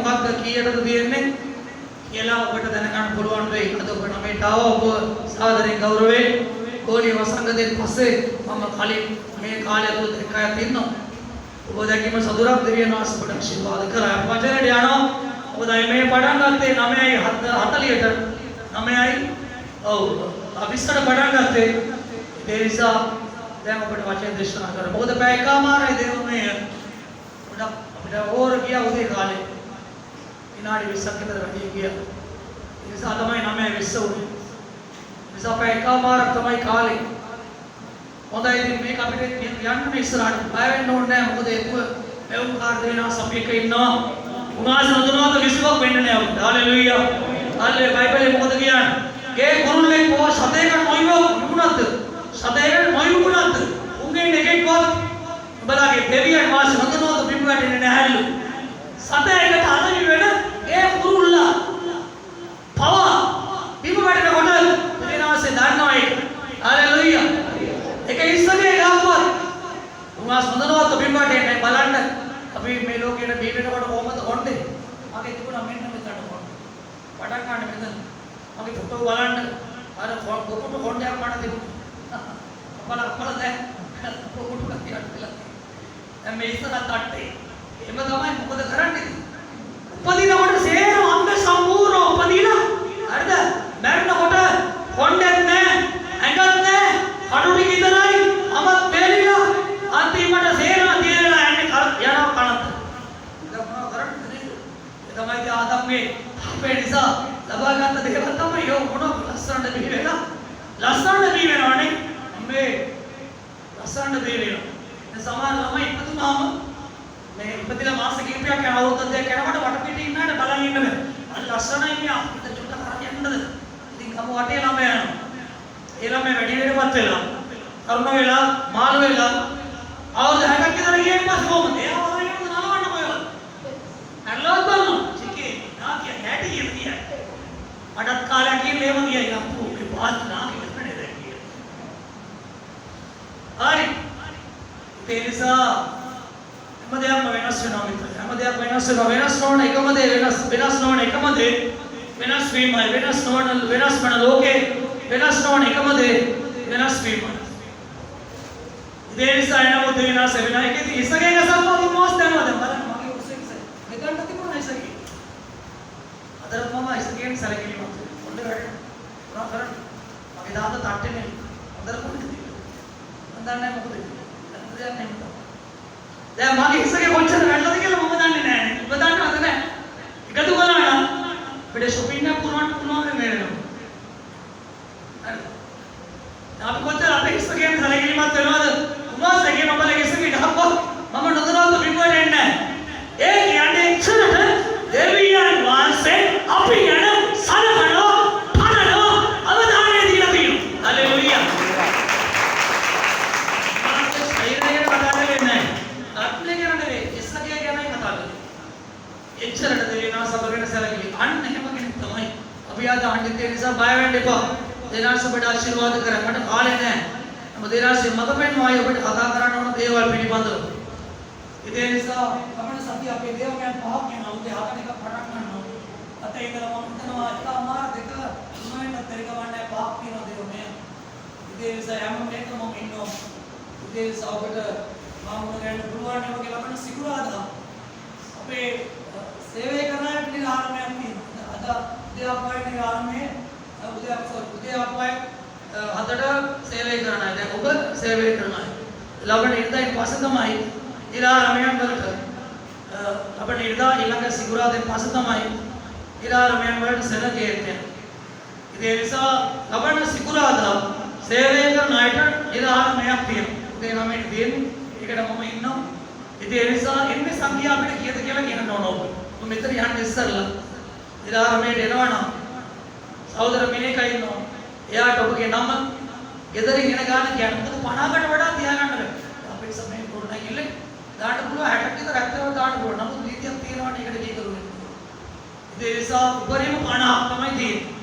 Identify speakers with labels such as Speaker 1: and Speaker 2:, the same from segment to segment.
Speaker 1: මොකක්ද කීයටද තියෙන්නේ කියලා ඔබට දැනගන්න පුළුවන් වෙයි. අද ඔබ නමේට ආව ඔබ සාදරයෙන් ගෞරවයෙන් ගෝලීය වසංගතයෙන් පස්සේ මම කලින් මේ කාලය තුල දෙකක් ඉන්නවා. ඔබ දැකීම සතුටක් දෙවියන් වහන්සේ ඔබට ආශිර්වාද කරා. වචනයට යනවා. ඔබ දැන් මේ පටන් ගත්තේ 9:40ට 9යි ඔව් 20ට පටන් ගත්තේ. ඒ නිසා දැන් ඔබට වචන දේශනා කරා. මොකද පැය එකමාරයි දෙන්නේ අපිට ඕර ගියා උදේ කාලේ. විනාඩි 20ක් විතර වැඩි ගියා. ඒ නිසා තමයි 9:20 උනේ. නිසා පැය එකමාරක් තමයි කාලේ. හොඳයි ඉතින් මේක අපිට යන්න ඉස්සරහට බය වෙන්න ඕනේ නැහැ. මොකද ඒක මෙවුන් කාර් දෙනා සපේක ඉන්නවා. උනාස නතුනවද විශ්වාස වෙන්න නෑ. හාලෙලූයා. හාලේ බයිබලේ මොකද කියන්නේ? ගේ කුරුල්ලෙක් පොව සතේකට මොයිව නුනත්. සතේකට මොයිව නුනත්. උන්ගේ එකෙක්වත් බලගේ දෙවියන් වාස නතුනවද බිම් වැටෙන්නේ නැහැලු. සතේකට අනවි වෙන ගේ කුරුල්ලා පව බිම් වැටෙනකොට දෙනාසේ දන්නවා ඒක. හාලෙලූයා. ඒක ඉස්සගේ ගාවත් උනාස නතුනවද බිම් වැටෙන්නේ බලන්න. අපි මේ ලෝකෙට බී වෙනකොට කොහොමද කොණ්ඩේ? මගේ තිබුණා මෙන්න මෙතනට කොණ්ඩේ. පටන් ගන්න මෙතන. මගේ ෆොටෝ බලන්න. අර පොකුට කොණ්ඩයක් මට තිබුණා. අපල දැන් පොකුට කතියක් කියලා. දැන් මේ ඉස්සරහ තට්ටේ. එහෙම තමයි මොකද කරන්නේ? උපදිනකොට සේරම අංග සම්පූර්ණ උපදින. හරිද? මැරෙනකොට කොණ්ඩයක් නැහැ. ඇඟක් නැහැ. කඩු ටික විතරයි. අමත් වේලිලා අන්තිමට සේරම දිරලා යනවා කනත්. ඒක මොනවා කරන්නේද? ඒ තමයි ආදම්ගේ අපේ නිසා ලබා ගන්න දේවල් තමයි යෝ මොන ලස්සනට බිහි වෙලා ලස්සනට බිහි වෙනවනේ. මේ ලස්සනට බිහි වෙනවා. දැන් සමහර ළමයි ඉපදුනාම මේ ඉපදිලා මාස කිහිපයක් යන අවුරුද්දක් යනකොට වටපිටේ ඉන්නාට බලන් ඉන්න බෑ. අර ලස්සනයි මියා අපිට චුට්ට කරන් යන්නද? ඉතින් කම වටේ ළමයා යනවා. ඒ ළමයා වැඩි වෙනපත් වෙලා තරුණ වෙලා මාළු වෙලා අවුරුදු 60ක් විතර ගියන් පස්සේ කොහොමද? එයා වගේ නේද නලවන්න කොහෙවත්. නලවත් බලන්න. චිකේ නාකිය කැටි කියනවා. අඩත් කාලයක් ගිහින් මේව ගියා යප්පු මේ පාත් නාකිය වෙන්නේ දැන් කියලා. හරි. ඒ නිසා හැම දෙයක්ම වෙනස් වෙනවා මිත්‍රයෝ. හැම දෙයක්ම වෙනස් වෙනවා. වෙනස් නොවන එකම දේ වෙනස් නොවන එකම දේ වෙනස් වීමයි. වෙනස් වන ලෝකේ වෙනස් නොවන එකම දේ වෙනස් වීමයි. There is a number of things that I can see. Again, as I'm talking most than what I'm talking about, I can't take one. I say, other mama is again selling you. Only right. Not correct. Okay, the other 30 name. Other one. And then I'm going to their name. Their money is again one channel. I don't think I'm going to name. But I'm not the name. You got to go on. But a shopping up for one to know the mayor. Now, because the other is again selling you. उन्होंने सके मम्मा लगे सके ढाप को मम्मा नज़रों तो बिल्कुल नहीं है एक याने चुन है देवियान वान से अपनी याने सारा करो खाना लो अब दाने दिया पियो हालेलुया आपके शरीर ने ये बता दे नहीं आपने क्या नहीं इसका क्या नहीं बता दे इच्छा रखते हैं ना सब बगैर से लगी अन्न नहीं मगर तुम्हें अभी आज आंटी तेरे सब बाय वेंडे को देना सब बड़ा आशीर्वाद करें मत खा लेने देरासे मगपेन वाय ඔබට කතා කරන්න ඕන දේවල් පිළිබඳව. ඒ නිසා අපේ සතිය අපේ දේවයන් පහක් යන උදේ 7 එක පටන් ගන්නවා. අතේ ඉඳලා මම හිතනවා එකමාර දෙක තුනෙන් පෙරකවන්නේ පහක් තියෙන දේවනේ. ඒ නිසා හැම එකම මම ඉන්නවා. ඒ නිසා ඔබට මම ගන්න පුළුවන් නේ වගේ ලබන සිකුරාදා අපේ සේවය කරන නිරාමයක් තියෙනවා. අද උදේ අපේ නිරාමයේ උදේ අපේ හතට සේවය කරනවා. දැන් ඔබ සේවය කරනවා. ලබන ඉරිදායින් පස්සේ තමයි ඉරාරමයන් වලට ලබන ඉරිදා ඊළඟ සිකුරාදෙන් පස්සේ තමයි ඉරාරමයන් වලට සෙනග යන්නේ. ඒ නිසා ලබන සිකුරාදා සේවය කරන අයට ඉරාරමයක් තියෙනවා. ඒ නමෙන් දෙන්නේ. ඒකට මම ඉන්නවා. ඒ නිසා එන්නේ සංඛ්‍යා අපිට කීයද කියලා කියන්න ඕන ඔබ. ඔබ මෙතන යන්න ඉස්සරලා ඉරාරමයට එනවනම් සහෝදර මිනිහක ඉන්නවා. එයාට ඔබගේ නම ගෙදරින් එන ගාන කියන්න. මොකද 50කට වඩා තියාගන්න බෑ. අපේ සමයෙන් පොරණ කිල්ල දාන්න පුළුවන් 60ක් විතර 70ක් දාන්න පුළුවන්. නමුත් නීතියක් තියෙනවා නේ ඒකට දීකරු වෙන්න. ඒ නිසා උපරිම 50ක් තමයි තියෙන්නේ.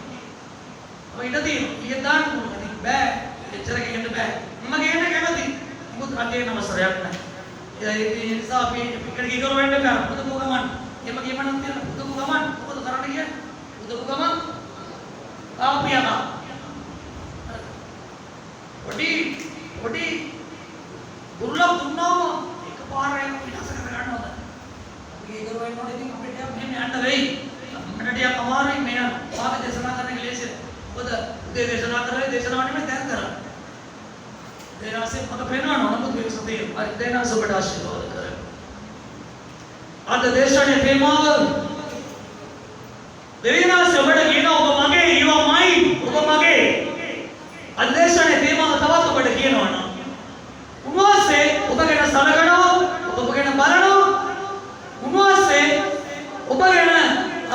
Speaker 1: ඔය ඉඳ තියෙනවා. ඊය දාන්න පුළුවන්. ඉතින් බෑ. එච්චර ගෙන්න බෑ. මම ගේන්න කැමති. මොකද රටේ නම සරයක් නැහැ. ඒ නිසා අපි එකට දීකරු වෙන්න බෑ. මොකද මොකමන් එහෙම කියමනක් තියෙන පුදපු ගමන් මොකද කරන්න කියන්නේ? පුදපු ගමන් ආපියක. පොඩි දුර්ලභ දුන්නාම එකපාරටම විනාශ කර ගන්නවද? අපි ඒක කරවන්න ඕනේ ඉතින් අපිට මෙහෙම යන්න වෙයි. අපිට ටිකක් අමාරුයි මේ වාගේ දේශනා කරන්න කියලා. මොකද උදේ දේශනා කරලා දේශනාව නෙමෙයි දැන් කරන්නේ. දේනාසේ මට පේනවා නමුත් ඒක සතිය. හරි දේනාස ඔබට ආශිර්වාද කරේ. අද දේශනේ තේමාව දේනාස ඔබට කියන ඔබ මගේ you are mine ඔබ මගේ. අද දේශනේ තේමාව තවත් ඔබට කියනවා නම් උන්වහන්සේ ඔබ ගැන සලකනවා ඔබ ගැන බලනවා උන්වහන්සේ ඔබ ගැන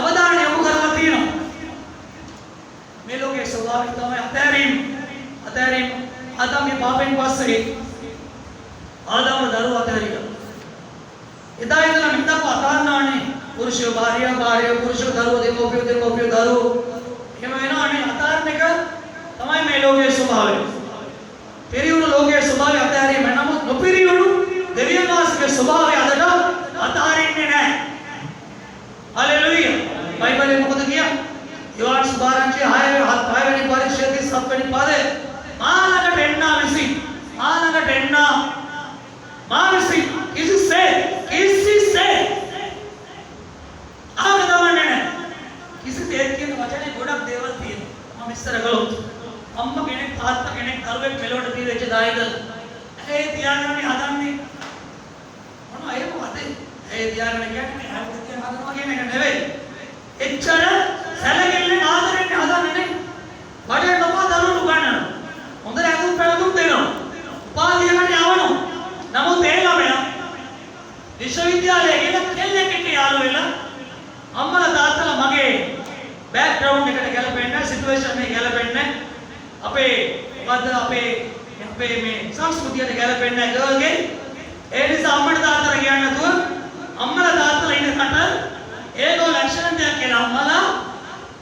Speaker 1: අවධානය යොමු කරලා තියෙනවා. මේ ලෝකයේ ස්වභාවය තමයි අතෑරීම. ආදාම්ගේ පාපයෙන් පස්සේ ආදාම දරුවා අතහැරියා. එදා ඉඳලා මෙතන අතාරනානේ පුරුෂය භාර්යාව පුරුෂය දරුවෝ දෙමෝපියෝ දරුවෝ එහෙම වෙනවානේ. අතාරන එක තමයි මේ ලෝකයේ ස්වභාවය. පිරියුණු ලෝකයේ ස්වභාවය අතහැරීම. නමුත් නොපිරියුණු දෙවියන් වහන්සේගේ ස්වභාවය අදට අතහරින්නේ නැහැ. හලෙලූයා. බයිබලයේ මොකද කියන්නේ? යෝහන් සුභාරංචි 6 වෙනි පරිච්ඡේදයේ 7 වෙනි පදේ මානකට එන්නා විසි මානකට එන්නා මා විසි කිසිසේ ආගමන්නේ නැහැ. කිසිසේ කියන වචනේ ගොඩක් දේවල් තියෙනවා. මම ඉස්සර ගලොත් අම්මා කෙනෙක් තාත්තා කෙනෙක් දරුවෙක් මෙලොවට දීලා දායද ඒ තියාගන්නේ හදන්නේ මොනවා ඒක වදේ ඒ තියාගන්න කියන්නේ හැම තියන හදනවා කියන එක නෙවෙයි. එච්චර සැලකිල්ලෙන් ආදරෙන් හදන්නේ නේ. බඩේ නපා දරුවෝ ගන්නවා. හොඳට ඇඳුම් පැළඳුම් දෙනවා. උපාධියකට යවනවා. නමුත් ඒ ළමයා විශ්වවිද්‍යාලයේ ගිහලා කෙල්ලෙක් එක්ක යාළු වෙලා අම්මලා තාත්තලා මගේ බෑග්ග්‍රවුන්ඩ් එකට ගැලපෙන්නේ නැහැ, සිටුේෂන් එක ගැලපෙන්නේ නැහැ. අපේ මේ සංස්කෘතියට ගැලපෙන්නේ නැහැ ගර්ල්ගේ. ඒ නිසා අම්මට තාත්තලා කියන්නේ නැතුව අම්මලා තාත්තලා ඉන්න කට ඒගොල්ලෝ ලක්ෂණ දෙයක් කියලා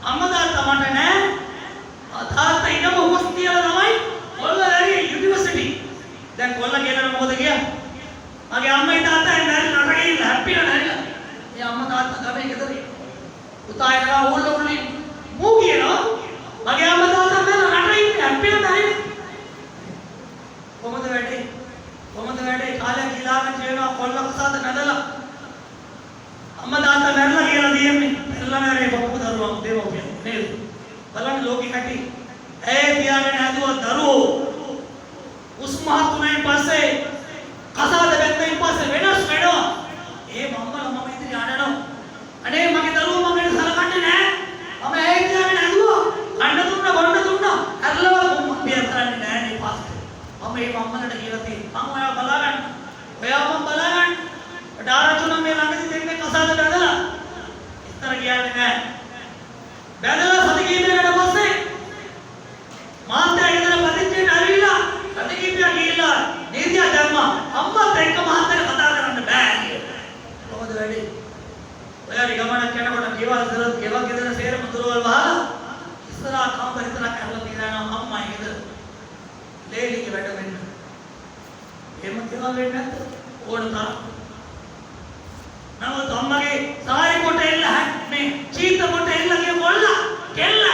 Speaker 1: අම්මා තාත්තා මට නෑ. තාත්තා ඉන්නම උපස් තියලා තමයි කොල්ල ඇරි යුනිවර්සිටි. දැන් කොල්ල කියලා මොකද කියන්නේ? මගේ අම්මයි තාත්තයි නැරිලා රටේ ඉන්න හැප්පිලා නැරිලා. මේ අම්මා තාත්තා ගමේ ගෙදර පුතා එනවා ඕල්ලෝලි මූ කියනවා. මගේ අම්මා තාත්තා නැරිලා රටේ ඉන්න හැප්පිලා නැරිලා. කොහොමද වැඩේ? කාලයක් ගිලාගෙන කියනවා කොල්ල කසාද නැදලා. අම්මා තාත්තා නැරිලා කියලා දියන්නේ. එල්ලා නැරේ බප්පු දරුවා දෙමෝපියන් නේද? බලන්න ලෝකෙ හැටි. ඒ තියාගෙන හදුවා දරුවෝ. උස්මහත් උනායින් පස්සේ කසාද බැන්දයින් පස්සේ වෙනස් වෙනවා. ඒ මම්මලා මම ඉතින් යන්නනවා. අනේ මගේ දරුවෝ මම සලකන්නේ නැහැ. මම ඒ තියාගෙන හදුවා. කන්න දුන්නා බොන්න දුන්නා. අරලව බිය කරන්නේ නැහැ නේ පස්සේ. මම මේ මම්මලට කියලා තියෙනවා. මම ඔයාව බලාගන්න. මම බලාගන්න. ඩාරචුන මේ ළඟදී දෙන්නේ කසාද බැඳලා. ඉතර කියන්නේ නැහැ. බැඳලා සති කීපයකට පස්සේ මාත්‍යා ගෙදර පදිංචිට ඇවිල්ලා සති කීපයක් ගිහිල්ලා නීතිය දැම්මා. අම්මත් එක්ක මහත්තයාට කතා කරන්න බෑ කියලා. කොහොමද වැඩේ? ඔයාගේ ගමනක් යනකොට ගෙවල් ගෙදර සේරම දොරවල් වහලා ඉස්සරහා කම්බර විතරක් අරලා තියනවා අම්මයි ගෙදර. ලේලිගේ වැඩ වෙන්න. එහෙම කියලා වෙන්නේ නැද්ද? ඕන තරම්. නමුත් අම්මගේ සායි කොට එල්ල මේ චීත කොට එල්ල කිය කොල්ල කෙල්ල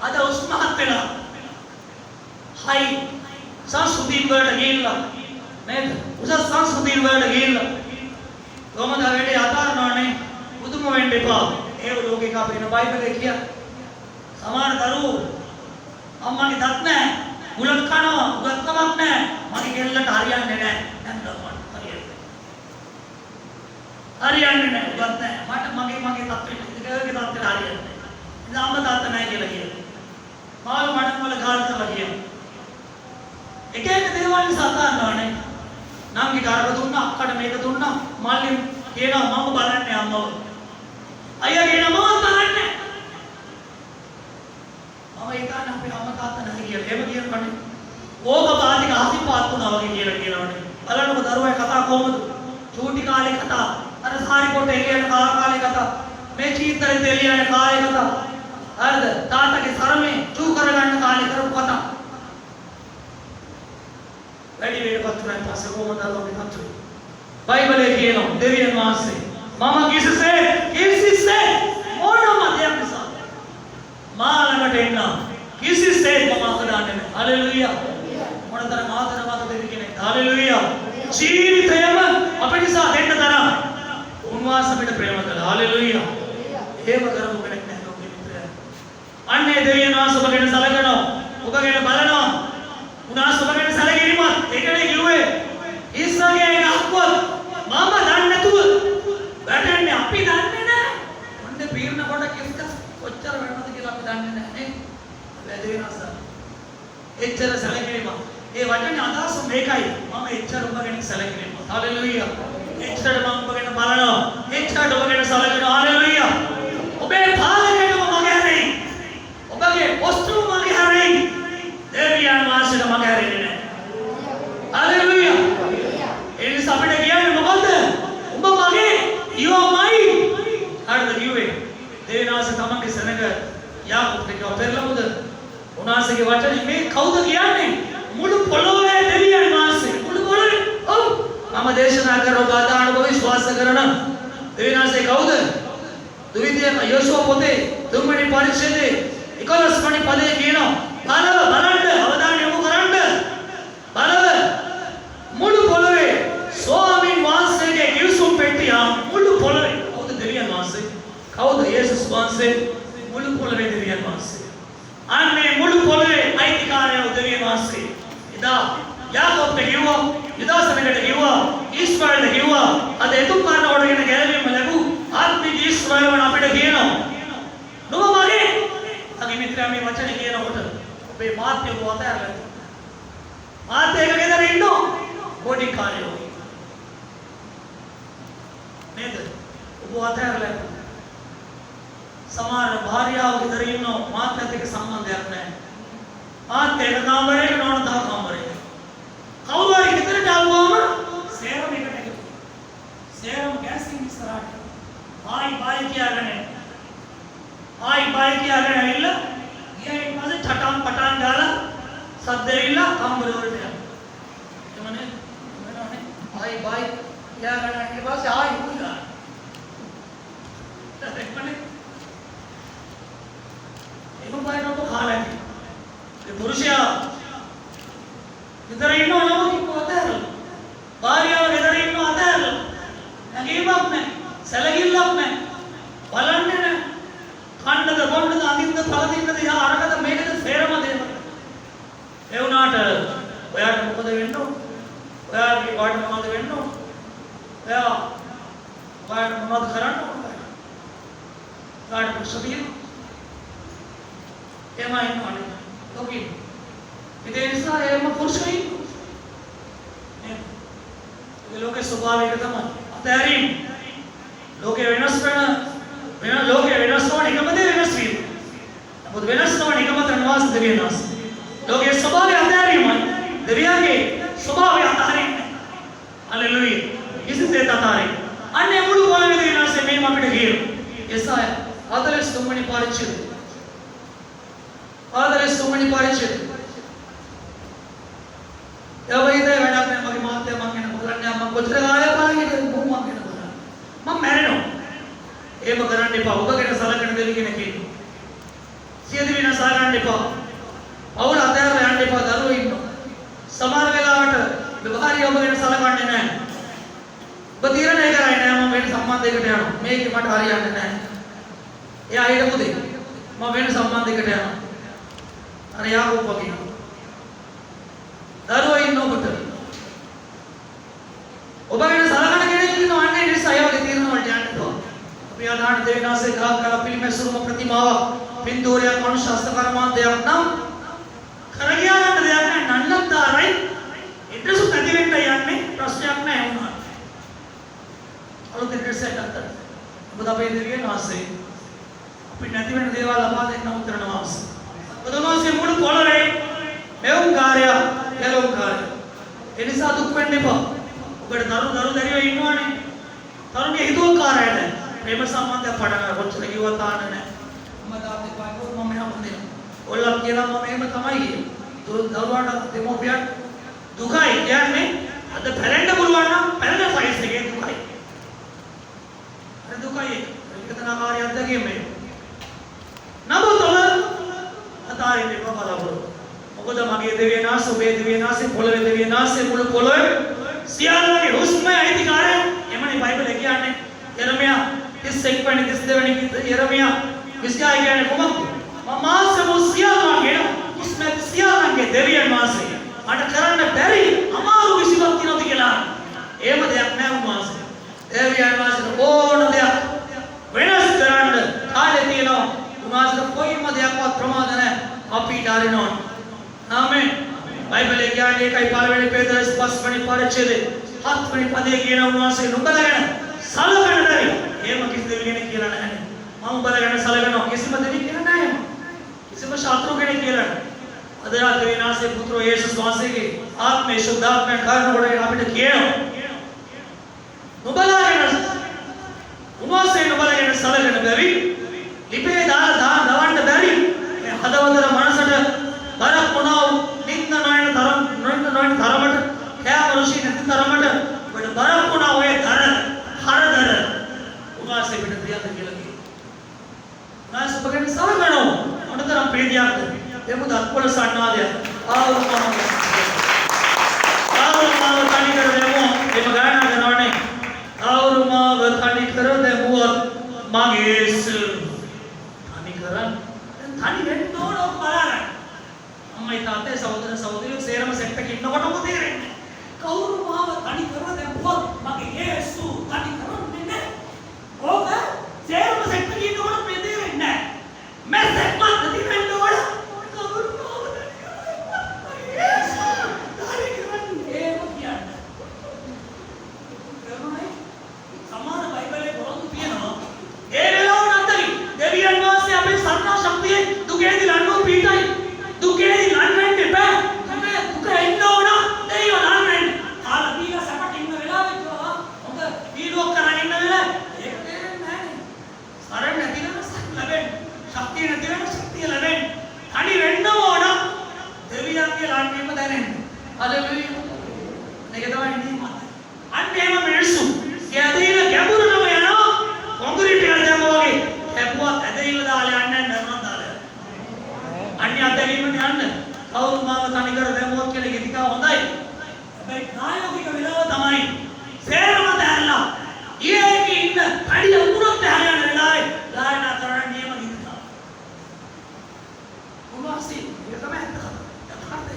Speaker 1: අද උස්මහත් වෙලා හයි සංස්කෘතිය වලට ගිහිල්ලා නේද? උසස් සංස්කෘතිය වලට ගිහිල්ලා කොහොමද වැඩේ අතාරනවනේ? පුදුම වෙන්න එපා. ඒ ලෝකෙක අපේ බයිබලයේ කිය සමාන දරුවෝ අම්මගේ දත් නැහැ, මුලක් කනවා, උගත්කමක් නැහැ. මගේ කෙල්ලට හරියන්නේ නැහැ. නැත්නම් හරියන්නේ නැහැ. උගත් නැහැ. මගේ තත්ත්වෙට ඉතිගේ තත්ත්වෙට හරියන්නේ නැහැ. ඉතින් අම්මා තාත්තා නැහැ කියලා කියනවා. මාළු මඩම් වල ගාල්තලා කියනවා. එක දේවල් නිසා අතාරනවනේ. නංගිට අරක දුන්නා, අක්කට මේක දුන්නා. මල්ලි කියනවා මම බලන්නේ අම්මව. අයියා කියනවා මම බලන්නේ. මම හිතන්නේ අපේ අම්මා තාත්තා නැහැ කියලා. එහෙම කියනවනේ. ඕක පාටික අහිපාත් වුණා වගේ කියලා කියනවනේ. බලන්නකො දරුවා කතා කොහොමද? චූටි කාලේ කතා. අර සාරි කොට එළියට කාලේ කතා. මේ චීතරේ එළියට කාලේ කතා. හරිද? තාත්තගේ සරමේ චූ කරගන්න කාලේ කරපු කතා. වැඩි වේලපත් වුණාන් පස්සේ කොහොමද අපි කතා? බයිබලයේ කියනවා දෙවියන් වහන්සේ මම කිසිසේ මොනම දෙයක් නිසා මා ළඟට එන්න කිසිසේ මම අකඩන්නේ නැහැ. හලෙලූයා. මොනතරම් ආදරවන්ත දෙවි කෙනෙක්. හලෙලූයා. ජීවිතයම අපිට නිසා දෙන්න තරම් උන්වහන්සේ අපිට ප්‍රේම කළා. හලෙලූයා. ඒව කරපු කෙනෙක් නැහැ ලෝකෙ විතරයි. අන්නේ දෙවියන් වහන්සේ ඔබ ගැන සලකනවා. ඔබ ගැන බලනවා. උන්වහන්සේ ඔබ ගැන සැලකිලිමත්. ඒකනේ කිව්වේ ඊසාගේ ගහක්වත් මම දන්නේ නැතුව වැටෙන්නේ අපි දන්නේ නැහැ. මොන්නේ පීරන කොට කිස්ක කොච්චර වෙනවද කියලා අපි දන්නේ නැහැ නේ. වැද වෙනස. එච්චර සැලකිලිමත්. ඒ වචනේ අදහස මේකයි. මම එච්චර ඔබ ගැන සැලකිලිමත්. හලෙලූයා. එච්චර මම ඔබ ගැන බලනවා. එච්චර ඔබ ගැන සැලකනවා. හලෙලූයා. ඔබේ පාලකයට මගේ හැරෙයි. ඔබගේ වස්තුව මගේ හැරෙයි. දෙවියන් වහන්සේට මගේ හැරෙන්නේ නැහැ. හලෙලූයා. ඒ නිසා අපිට කියන්නේ මොකද්ද? ඔබ මගේ you are mine. හරිද කිව්වේ? දෙවියන් වහන්සේ තමන්ගේ සෙනඟ යාකෝබ්ට කිව්වා පෙරලමුද? උන්වහන්සේගේ වචනේ මේ කවුද කියන්නේ? මුළු පොළොවේ දෙවියන් වහන්සේ. මුළු පොළොවේ. ඔව්. මම දේශනා කරන ඔබ අදාළව විශ්වාස කරන දෙවියන් වහන්සේ කවුද? දුවිතිය යෝෂුවා පොතේ 3 වෙනි පරිච්ඡේදයේ 11 වෙනි පදයේ කියනවා බලන්න අවධානය යොමු කරන්න බලව මුළු පොළොවේ ස්වාමීන් වහන්සේගේ කිවිසුම් පෙට්ටිය මුළු පොළොවේ කවුද දෙවියන් වහන්සේ කවුද යේසුස් වහන්සේ මුළු පොළොවේ දෙවියන් වහන්සේ අන්නේ මුළු පොළොවේ අයිතිකාරයෝ දෙවියන් වහන්සේ එදා යාකෝබ්ට කිව්වා යුදාසනකට කිව්වා ඊශ්වරයට කිව්වා අද එතුම් ගන්න ඕඩගෙන ගැලවීම ලැබු ආත්මික ඊශ්වරයන් අපිට කියනවා නුඹ මගේ අගේ මිත්‍රයා මේ වචනේ කියනකොට ඔබේ මාත්‍යව අතහැරලා මාත්‍යක ගෙදර ඉන්නෝ බොඩි කාර්යෝ නේද ඔබ අතහැරලා සමහර භාර්යාව ගෙදර ඉන්නෝ මාත්‍යත් එක්ක සම්බන්ධයක් නැහැ මාත්‍යක කාමරයක නෝන තව කාමරයක කවුරු හරි ගෙදරට ආවම සේරම එකට එකතු සේරම ගෑසින් ඉස්සරහට ආයි කියලාගෙන ඇවිල්ලා ගියා ඊට පස්සේ චටම් පටන් ගාලා සද්ද ඇවිල්ලා කාමරේ වලට යනවා එමනේ වෙනවනේ ආයි කියලාගෙන ඊට පස්සේ ආයි උල්ලා එමනේ ඒක බයිනොත් කාලේ ඒ පුරුෂයා ගෙදර ඉන්නව නම කිව්ව අතහැරලා භාර්යාව ගෙදර ඉන්නව අතහැරලා නැගීමක් නැහැ සැලකිල්ලක් නැහැ බලන්නේ නැහැ කන්නද බොන්නද අඳින්නද පළදින්නද යා අරකද මේකද සේරම දෙනවා ඒ වුණාට ඔයාට මොකද වෙන්න ඕන ඔයාගේ වාට මොනවද වෙන්න ඕන ඔයාට මොනවද කරන්න ඕන ඔයාට ප්‍රශ්න එමයි නෝනේ ලෝකී ඒ නිසා එම පුරුෂයි නේ ලෝකේ ස්වභාවයක තමයි අතහැරීම ලෝකේ වෙනස් වෙන ලෝකේ වෙනස් වන එකම දේ වෙනස් වීම. නමුත් වෙනස් නොවන එකම තනවාස දෙවියන් වහන්සේ. ලෝකේ ස්වභාවය අතහැරීමයි. දෙවියන්ගේ ස්වභාවය අතහරින්න. හලෙලූයා. කිසිසේත් අතහරින්න. අන්නේ මුළු පොළොවේ දෙවියන් වහන්සේ මේ අපිට කියනවා. යසාය 43 වෙනි පරිච්ඡේදය. 43 වෙනි පරිච්ඡේදය. යවයිදේ වැඩක් නැහැ මගේ මාත්‍ය මං ගැන බලන්නේ මම කොතර කාලයක් බලන්නේ මම ගැන බලන්නේ. මම මැරෙනවා. ඒව කරන්න එපා. ඔබ ගැන සලකන දෙවි කෙනෙක් ඉන්නවා. සියදිවි නසා ගන්න එපා. අවුල අතහැරලා යන්න එපා. දරුවෝ ඉන්නවා. සමහර වෙලාවට විභාගය ඔබ ගැන සලකන්නේ නැහැ. ඔබ තීරණය කරන්නේ නැහැ මම වෙන සම්බන්ධයකට යනවා. මේක මට හරියන්නේ නැහැ. එයා හිටපු දෙයක්. මම වෙන සම්බන්ධයකට යනවා. අර යාකෝබ් වගේ. දරුවෝ ඉන්නකොට ඔබ ගැන සලකන කෙනෙක් ඉන්නවා. අන්නේ නිසා ඒ වගේ තීරණ වලට යන්න එපා. අපි ආදාන දෙවිනාසේ ගාකලා පිළිමැසුරුම ප්‍රතිමාවක් පින්තූරයක් මනුෂ්‍ය හස්තකර්මාන්තයක් නම් කරගියා ගන්න දෙයක් නැහැ නන්නත්තරයි ඉන්ට්‍රස් නැති වෙන්න යන්නේ ප්‍රශ්නයක් නැහැ වුණා අලුත් ඉන්ට්‍රස් එකක් ගත්තා මොකද අපේ දෙවියන් වහන්සේ අපි නැති වෙන දේවල් ලබා දෙන්න උත්තරන වාසය බුදුන්වහන්සේ මුළු පොළොවේ මෙවුම් කාර්ය කෙලවුම් කාර්ය ඒ නිසා දුක් වෙන්න එපා ඔබට දරුවෝ ඉන්නවනේ තරුණිය හිතුවක්කාරයද ප්‍රේම සම්බන්ධය පටන් ගන්න කොච්චර කිව්වත් ආන්න නැහැ. මම තාත් එපා කිව්වොත් මම එහම දෙනවා. ඔයාලා කියනවා මම එහෙම තමයි කියන්නේ. දරුවාට දෙමෝපියන් දුකයි කියන්නේ අද පැරෙන්න පුළුවන් නම් පැරෙන සයිස් එකේ දුකයි. දුකයි විකතනාකාරී අත්දැකීම මේ. නමුත් ඔබ අතාරින්න එපා බලාපොරොත්තු. මොකද මගේ දෙවියන් වහන්සේ ඔබේ දෙවියන් වහන්සේ පොළවේ දෙවියන් වහන්සේ මුළු පොළොවේ සියල්ලගේ හුස්මේ අයිතිකාරය. එමනේ බයිබලයේ කියන්නේ යෙරමියා 31 වෙනි 32 වෙනි යෙරමියා විශ්වාසය කියන්නේ කොහොමද? මාසෙ සියල්ලගේ හුස්මේ සියල්ලගේ දෙවියන් වහන්සේ මට කරන්න බැරි අමාරු කිසිවක් තියෙනවද කියලා. එහෙම දෙයක් නෑ උන්වහන්සේ. දෙවියන් වහන්සේ ඕන දෙයක් වෙනස් කරන්න කාලේ තියෙනවා. උන්වහන්සේ කොයිම දෙයක්වත් ප්‍රමාද නැහැ. අපිට අරිනවා. ආමෙන්. බයිබලයේ කියන්නේ ඒකයි පළවෙනි පෙතරස් 5 වෙනි පරිච්ඡේදයේ 7 වෙනි පදයේ කියන උන්වහන්සේ නුඹලා ගැන සලකන්න බැරි. එහෙම කිසි දෙවියෙක් කියලා නැහැ. මම උඹලා ගැන සලකනවා කිසිම දෙවියෙක් කියලා නැහැ. කිසිම ශාස්ත්‍ර කෙනෙක් කියලා නැහැ. අද රාත්‍රියේ විනාශේ පුත්‍ර යේසුස් වහන්සේගේ ආත්මේ සුද්ධාත්මය කරනකොට අපිට කියනවා නුඹලා ගැන උන්වහන්සේ නුඹලා ගැන සලකන්න බැරි. ලිපේ දාවන්න බැරි. මේ හදවතේ මනසට බරක් වුණා නින්ද නොයන තරමට කෑමරුෂි නැති තරමට ඔබට බරක් වුණා ඔය හරදර උන්වහන්සේ පිට ප්‍රියද කියලා කියනවා. උන්වහන්සේ ඔබගෙන සලකනවා මොනතරම් ප්‍රීතියක්ද. එමුද අත්කොල සන්නාදය ආවුරුමාව තනි කර දෙමු. එම ගායනා කරනවානේ ආවුරුමාව තනි කර දෙමුවත් මගේ තනි කරන් තනි වෙන්න ඕන බලන්න. අම්මයි තාත්තේ සහෝදර සහෝදරියෝ සේරම සෙට් එකේ ඉන්නකොට මොකද තේරෙන්නේ? කවුරු මාව තනි කරලා දැම්පුවත් මගේ යේසු තනි කරන්නේ නැහැ. ඕක සේරම සෙට් එකේ ඉන්නකොට මේ තේරෙන්නේ නැහැ. මැස්සෙක් මත් නැති වෙන්න ඕන. කවුරු මාව තනි කරලා යේසු තනි කරන්නේ ඒක කියන්නේ. කරන්නේ සමාන බයිබලයේ පොරොන්දු තියෙනවා. ඒ වෙලාවට අතරින් දෙවියන් වහන්සේ අපේ සත්‍නා ශක්තියේ දුකේදී ලන්නෝ පීඩයි. දුකේදී ලන්නන්න එපා. දුක එන්න ඕන. දෙයියෝ ලන්නන්න. කාලා දීලා සැපට ඉන්න වෙලාවෙත් හොඳ වීඩියෝ කරගෙන ඉන්න වෙලාව. ඒක තේරෙන්නේ නැහැ. සරණ නැතිනම් ලැබෙන්නේ. ශක්තිය නැතිනම් ශක්තිය ලැබෙන්නේ. අනි වෙන්න ඕන. දෙවියන්ගේ ලන්නේම දැනෙන්නේ. හලෙලුයා. මේක තමයි නියම. අන්න එහෙම මිනිස්සු. යදින ගැඹුරටම යනවා. කොන්ක්‍රීට් එකක් දැම්මා වගේ. හැපුවත් ඇදහිල්ල දාලා යන්නේ නැහැ දාලා. අන්නේ අත්දැකීම යන්න. කවුරු මාව තනි කර දැම්මොත් කියලා ගිතිකා හොඳයි. හැබැයි නායකික වෙලාව තමයි සේරම දැල්ලා. ඊයේ ඉන්න අඩිය උනොත් හැරෙන වෙලාවේ ගායනා කරන්න නියම ගිතිකා. උන්වහන්සේ ඒක තමයි යථාර්ථය.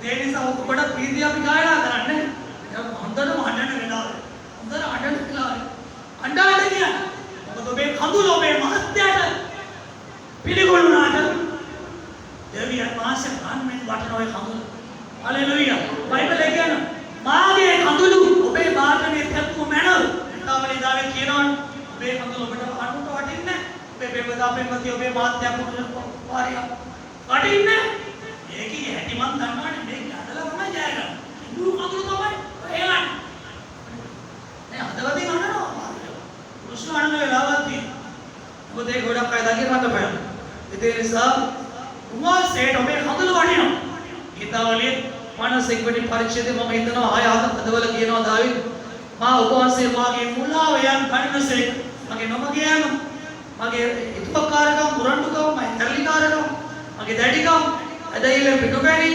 Speaker 1: ඒ නිසා ඔබට ප්‍රීතිය අපි ගායනා කරන්නේ. හොඳටම අඬන වෙලාවේ. හොඳට අඬන වෙලාවේ. අඬන්න කියන්නේ. මොකද ඔබේ කඳුල ඔබේ මහත්යට පිළිගොල්ුණාට දෙවියන් වහන්සේ අන්මෙන් වටන ඔය කඳුළු. හලෙලුයා. බයිබලයේ කියන මාගේ කඳුළු ඔබේ බාටනේ තැප්පු මැනව. ඊටවලි දාවේ කියනවනේ ඔබේ කඳුළු ඔබට අනුට වටින්නේ නැහැ. ඔබේ බෙබදාපෙන්වති ඔබේ මාත්‍යා පුරුෂ වාරිය වටින්නේ නැහැ. ඒකේ හැටි මන් දන්නවනේ මේක අදලා තමයි ජය ගන්න. ඉඳුරු කඳුළු තමයි ඒලන්නේ. මේ හදවතින් අනනවා. පුරුෂ අනන වෙලාවක් තියෙනවා. මොකද ඒ ගොඩක් අය දකින්න රටපෑම. ඒ නිසා උන්වහන්සේට ඔබේ කඳුළු වටිනවා. ගීතාවලියේ 51 වෙනි පරිච්ඡේදයේ මම හිතනවා 6 හදවල කියනවා දාවිද් මා උපවාසයේ මාගේ මුලාව යන් ගන්නසේක. මගේ නොමගියම මගේ ඉතුපකාරකම් පුරණ්ඩුකම් මගේ කර්ලිකාරකම් මගේ දැඩිකම් ඇදහිල්ල පිටුපැණි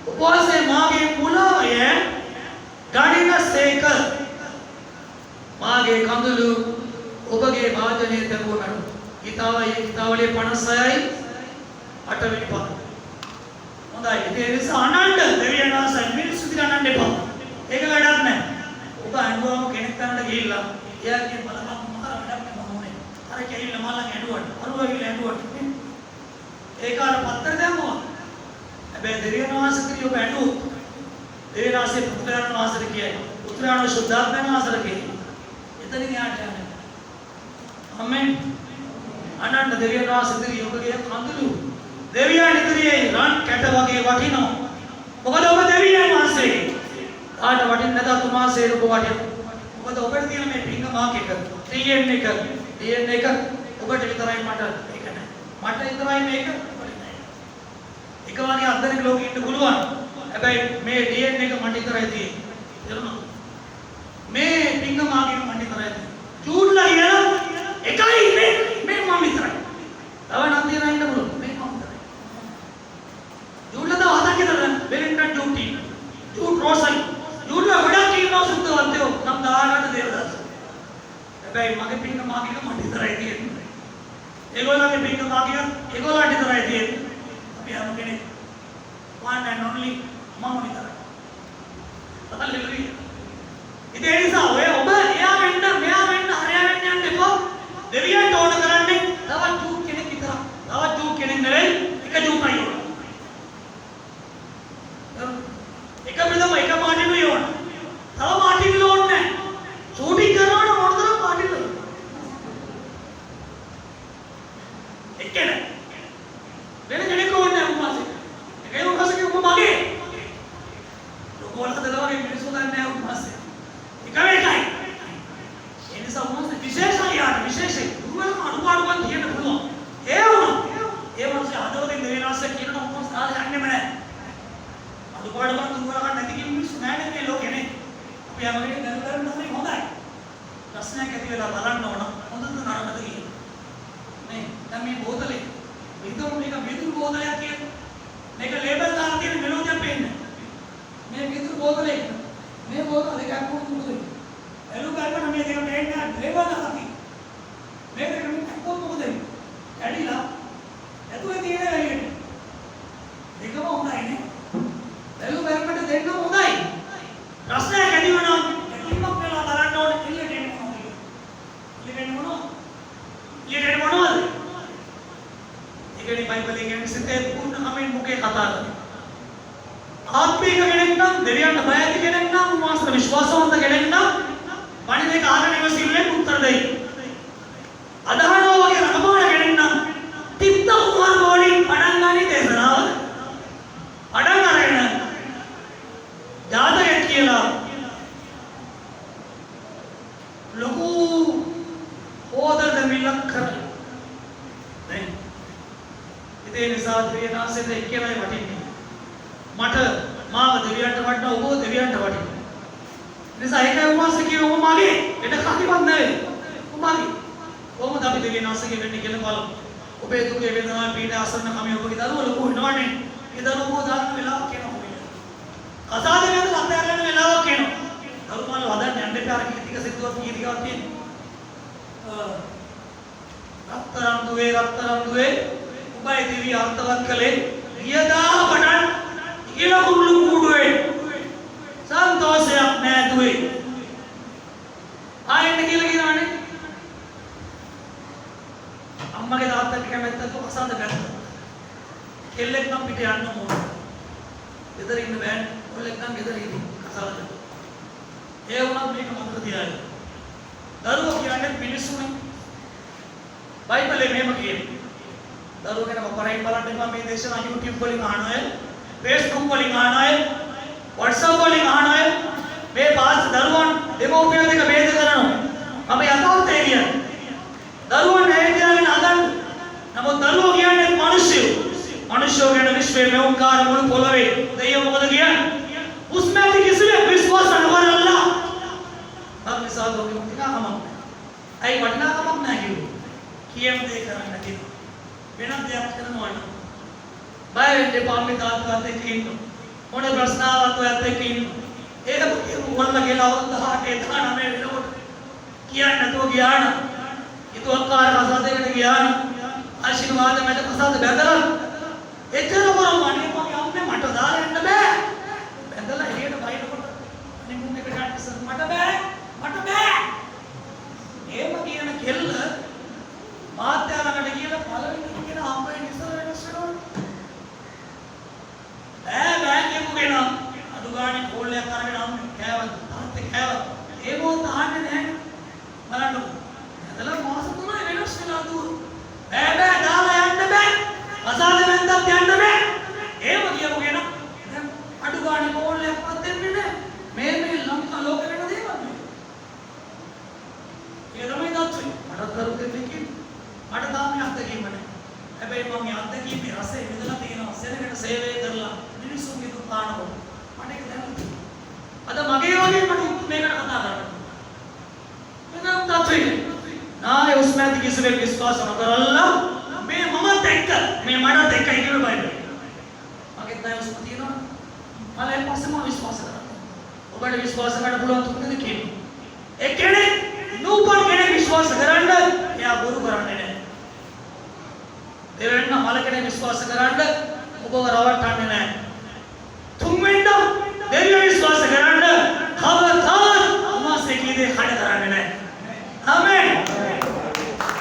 Speaker 1: උපවාසයේ මාගේ මුලාව යන් ගන්නසේක. මාගේ කඳුළු ඔබගේ වාදනයේ තබුණා. ගීතාවලියේ 56යි 8 වෙනි පද. හොඳයි. ඒ නිසා අනන්න දෙවියන් වහන්සේ මිනිස්සු දිහා අනන්න එපා. ඒක වැඩක් නැහැ. ඔබ අනුවම කෙනෙක් තැනට ගිහිල්ලා එයාගේ බලපන් මහර වැඩක් නැහැ මොනේ. අර කෙලින්න මල්ලන් ඇඬුවට. අරුවා ගිහිල්ලා ඇඬුවට. ඒක අර පත්තර දැම්මවා. හැබැයි දෙවියන් වහන්සේ කිව්ව ඔබ ඇඬුවොත් දෙවියන් වහන්සේ පුත්‍රයන් වහන්සේට කියයි. පුත්‍රයන් ශුද්ධාත්මයන් වහන්සේට කියයි. එතනින් යාට යන්නේ. ආමෙන්. අනන්න දෙවියන් වහන්සේ ඉදිරියේ ඔබගේ කඳුළු දෙවියන් ඉදිරියේ රන් කැට වගේ වටිනවා. මොකද ඔබ දෙවියන් වහන්සේ. කාට වටින්නේ නැත තුමාසේ ඔබ වටිනවා. මොකද ඔබට තියෙන මේ පිංග මාක් එක DNA එක ඔබට විතරයි මට ඒක නෑ. මට විතරයි මේක ඔබට නෑ. එක වගේ අද්දරක ලෝකෙ ඉන්න පුළුවන්. හැබැයි මේ DNA එක මට විතරයි තියෙන්නේ. තේරුණාද? මේ පිංග මාක් එක මට විතරයි තියෙන්නේ. චූට්ලා කියලා එකයි ඉන්නේ මේ මම විතරයි. තව නම් තියන ඉන්න පුළුවන් මේ මම විතරයි. චූට්ලා තව හතක් විතර වෙලින්ටන් චූටි. චූට් රෝසල්. චූට්ලා ගොඩක් ඉන්නවා සුද්ධවන්තයෝ. නම් 18 දේවදාස. හැබැයි මගේ පින්න මාගික මට විතරයි තියෙන්නේ. ඒගොල්ලන්ගේ පින්න මාගික ඒගොල්ලන්ට විතරයි තියෙන්නේ. අපි හැම කෙනෙක් one and only මම විතරයි. හල්ලෙලුයා. ඉතින් ඒ නිසා ඔය ඔබ එයා වෙන්න මෙයා වෙන්න හරියා වෙන්න යන්න එපා. දෙවියන්ට ඕන කරන්නේ තවත් චූට් කෙනෙක් විතරක්. තවත් චූට් කෙනෙක් නෙවෙයි එක චූට්යි ඕන. එක බෙදම එක මාටිනුයි ඕන. තව මාටිනු ඕනේ නැහැ. ෂූටින් කරනකොට මොනතරම් මාටිනුද? එක්කනේ. වෙන කෙනෙක් ඕනේ නැහැ උන්වහන්සේ. ඒකේ උන්වහන්සේගේ උඹ මගේ. ලෝකවල හදලා වගේ මිනිස්සු දන්නේ නැහැ උන්වහන්සේ. එකම එකයි. ඒ නිසා උන්වහන්සේ විශේෂයි යාට විශේෂයි. දුර්වලම අනුපාඩුවක් තියෙන්න පුළුවන්. ඒ වුණා. ඒ වගේ හදවතින් දෙවියන්වහන්සේ කියන උන්වහන්සේ ආලා යන්නේම නැහැ. අනුපාඩුවක් දුර්වලකම් නැති කිසි මිනිස්සු නැහැ මේ ලෝකෙනේ. අපි හැමෝටම දැනුම් ගන්න හොඳයි. ප්‍රශ්නයක් ඇති වෙලා බලන්න ඕන හොඳද නරකද කියලා. නේ දැන් මේ බෝතලේ විදුරු මේක විදුරු බෝතලයක් කියන්නේ. මේක ලේබල් දාලා තියෙන මෙලෝදියක් පේන්නේ. මේ විදුරු බෝතලේ මේ බෝතල දෙකක් මොකද? එළු ගන්න මේ දෙක පේන්නේ ලේබල් දාලා තියෙන්නේ. මේක දෙකක් මොකද? කැඩිලා ඇතුලේ තියෙන එළියට. දෙකම හොඳයි නේ. එළු ගන්නට දෙන්න හොඳයි. ප්‍රශ්නයක් ඇති වෙනවා. එළිමක් වෙලා බලන්න ඕනේ එළියට එන්න මොනවද? එළියට එන්න මොනවද? එළියට එන්න මොනවද? ඒකනේ බයිබලෙන් කියන්නේ සිතේ පුණ්‍යමෙන් මුකේ කතා කරන්නේ. ආත්මික කෙනෙක් නම් දෙවියන්ට බය ඇති කෙනෙක් නම් උන්වහන්සේට විශ්වාසවන්ත කෙනෙක් නම් පණිවිඩ කාරණේ ඉවසිල්ලෙන් උත්තර දෙයි. අදහනවා වගේ රඟපාන කෙනෙක් නම් තිත්ත උමාර වලින් පටන් ගන්නේ දේශනාව. පටන් අරගෙන ජාතකයක් කියලා ලොකු හොදල් දෙමිලක් කරලා නේ. ඒ නිසා දෙවියන්වහන්සේට එක්කමයි වටින්නේ. මට මාව දෙවියන්ට වටනවා ඔබ දෙවියන්ට වටිනවා. නිසා ඒකයි උන්වහන්සේ කිව්ව ඔබ මගේ එන්න කකිවත් නැහැ. ඔබ මගේ. කොහොමද අපි දෙවියන්වහන්සේගේ වෙන්නේ කියලා බලමු. ඔබේ දුකේ වේදනාවේ පීඩ අසරණ කම ඔබගේ දරුවෝ ලොකු වෙනවනේ. ඒ දරුවෝ දාන්න වෙලාවක් කියනවා. කතාද වෙනද අත්හැරගෙන වෙලාවක් කියනවා. දරුවෝ වදන්න යන්න එපා අර කීතික සිද්ධාර්ථ කීතිකාවක් තියෙනවා. රත්තරන් දුවේ උබයි දෙවිය අර්ථවත් කළේ ගියදා පටන් ඉල කුරුළු කූඩුවේ සන්තෝෂයක් නෑ දුවේ. ආයෙත් කියලා කියනවනේ. අම්මගේ තාත්තගේ කැමැත්තට අසන්න බැහැ. කෙල්ලෙක් නම් පිට යන්න ඕන. ගෙදර ඉන්න බෑනේ. කොල්ලෙක් නම් ගෙදර ඉන්නේ කසාවද. ඒ වුණත් මේක මතක තියාගන්න. දරුවෝ කියන්නේ මිනිස්සුනේ. බයිබලේ මෙහෙම කියනවා. දරුවෝ ගැන වපරයින් බලන්න එපා මේ දේශනා YouTube වලින් අහන අය, Facebook වලින් අහන අය, WhatsApp වලින් අහන අය මේ පාස් දරුවන් දෙමෝපියෝ දෙක ભેද කරනවා. අපි යථාර්ථය කියන්නේ. දරුවන් හැදියාගෙන අදන් නමුත් දරුවෝ කියන්නේ මිනිස්සු. මිනිස්සු ගැන විශ්වයේ මෙවුන්කාර මුළු පොළවේ දෙයියෝ මොකද කියන්නේ? उसमें किसी विश्वास अनवर अल्लाह अब मिसाल हो गई क्या हम आई वटना का मत नहीं किए हम देख रहा नहीं बिना देख करना वाला बाय डिपार्टमेंट दाद करते कीन उन्हें प्रश्नावा तो आते कीन एक मन लगे लाओ हाटे थाना में लोड किया न तो ज्ञान ये तो अकार हसाते के ज्ञान आशीर्वाद में तो हसाते बेहतर इतना बड़ा माने को हमने मटदार है न बे बेहतर है ये तो भाई लोग ने मुंह में बैठा के मट बे ये मत ये न खेल बात त्या लगा के पालन के ना हम पे निसर निसर बैंक के मुके ना दुकान खोल ले कारण हम क्या ये वो तान है බලන්න ඇදලා මාස 3 වෙනස් වෙලා දුව බෑ දාලා යන්න බෑ අසාද වෙන්දත් යන්න බෑ ඒව කියමුගෙන දැන් අඩු ගානේ කෝල්ලයක්වත් දෙන්නේ නැහැ මේ ලංකා ලෝකෙ වෙන දේවල් මේ ඒ තමයි දත් මට කරු දෙන්නේ කිව්වේ මට තාම අත්දැකීම නැහැ හැබැයි මම අත්දැකීමේ රසය විඳලා තියෙනවා සෙනඟට සේවය කරලා මිනිස්සුන්ගේ දුක් කාණකොට මට ඒක දැනුනේ අද මගේ වගේ මට මේකට කතා කරන්න තත්වෙක නාය උස්මැති කිසිවෙක් විශ්වාස නොකරලා මේ මමත් එක්ක මේ මඩත් එක්ක ඉන්නේ බයිබල්. මගේ නාය උස්ම තියෙනවා. මම ඒ පස්සේ මම විශ්වාස කරනවා. ඔබට විශ්වාස කරන්න පුළුවන් තුනද කියන්නේ. ඒ කෙනෙක් නූපන් කෙනෙක් විශ්වාස කරන්න එයා බොරු කරන්නේ නැහැ. දෙවෙනි මල කෙනෙක් විශ්වාස කරන්න ඔබව රවට්ටන්නේ නැහැ. තුන්වෙනි දෙවියන් විශ්වාස කරන්න කවදාවත් උන්වහන්සේ කී දේ කඩ කරන්නේ නැහැ. ආමෙන්.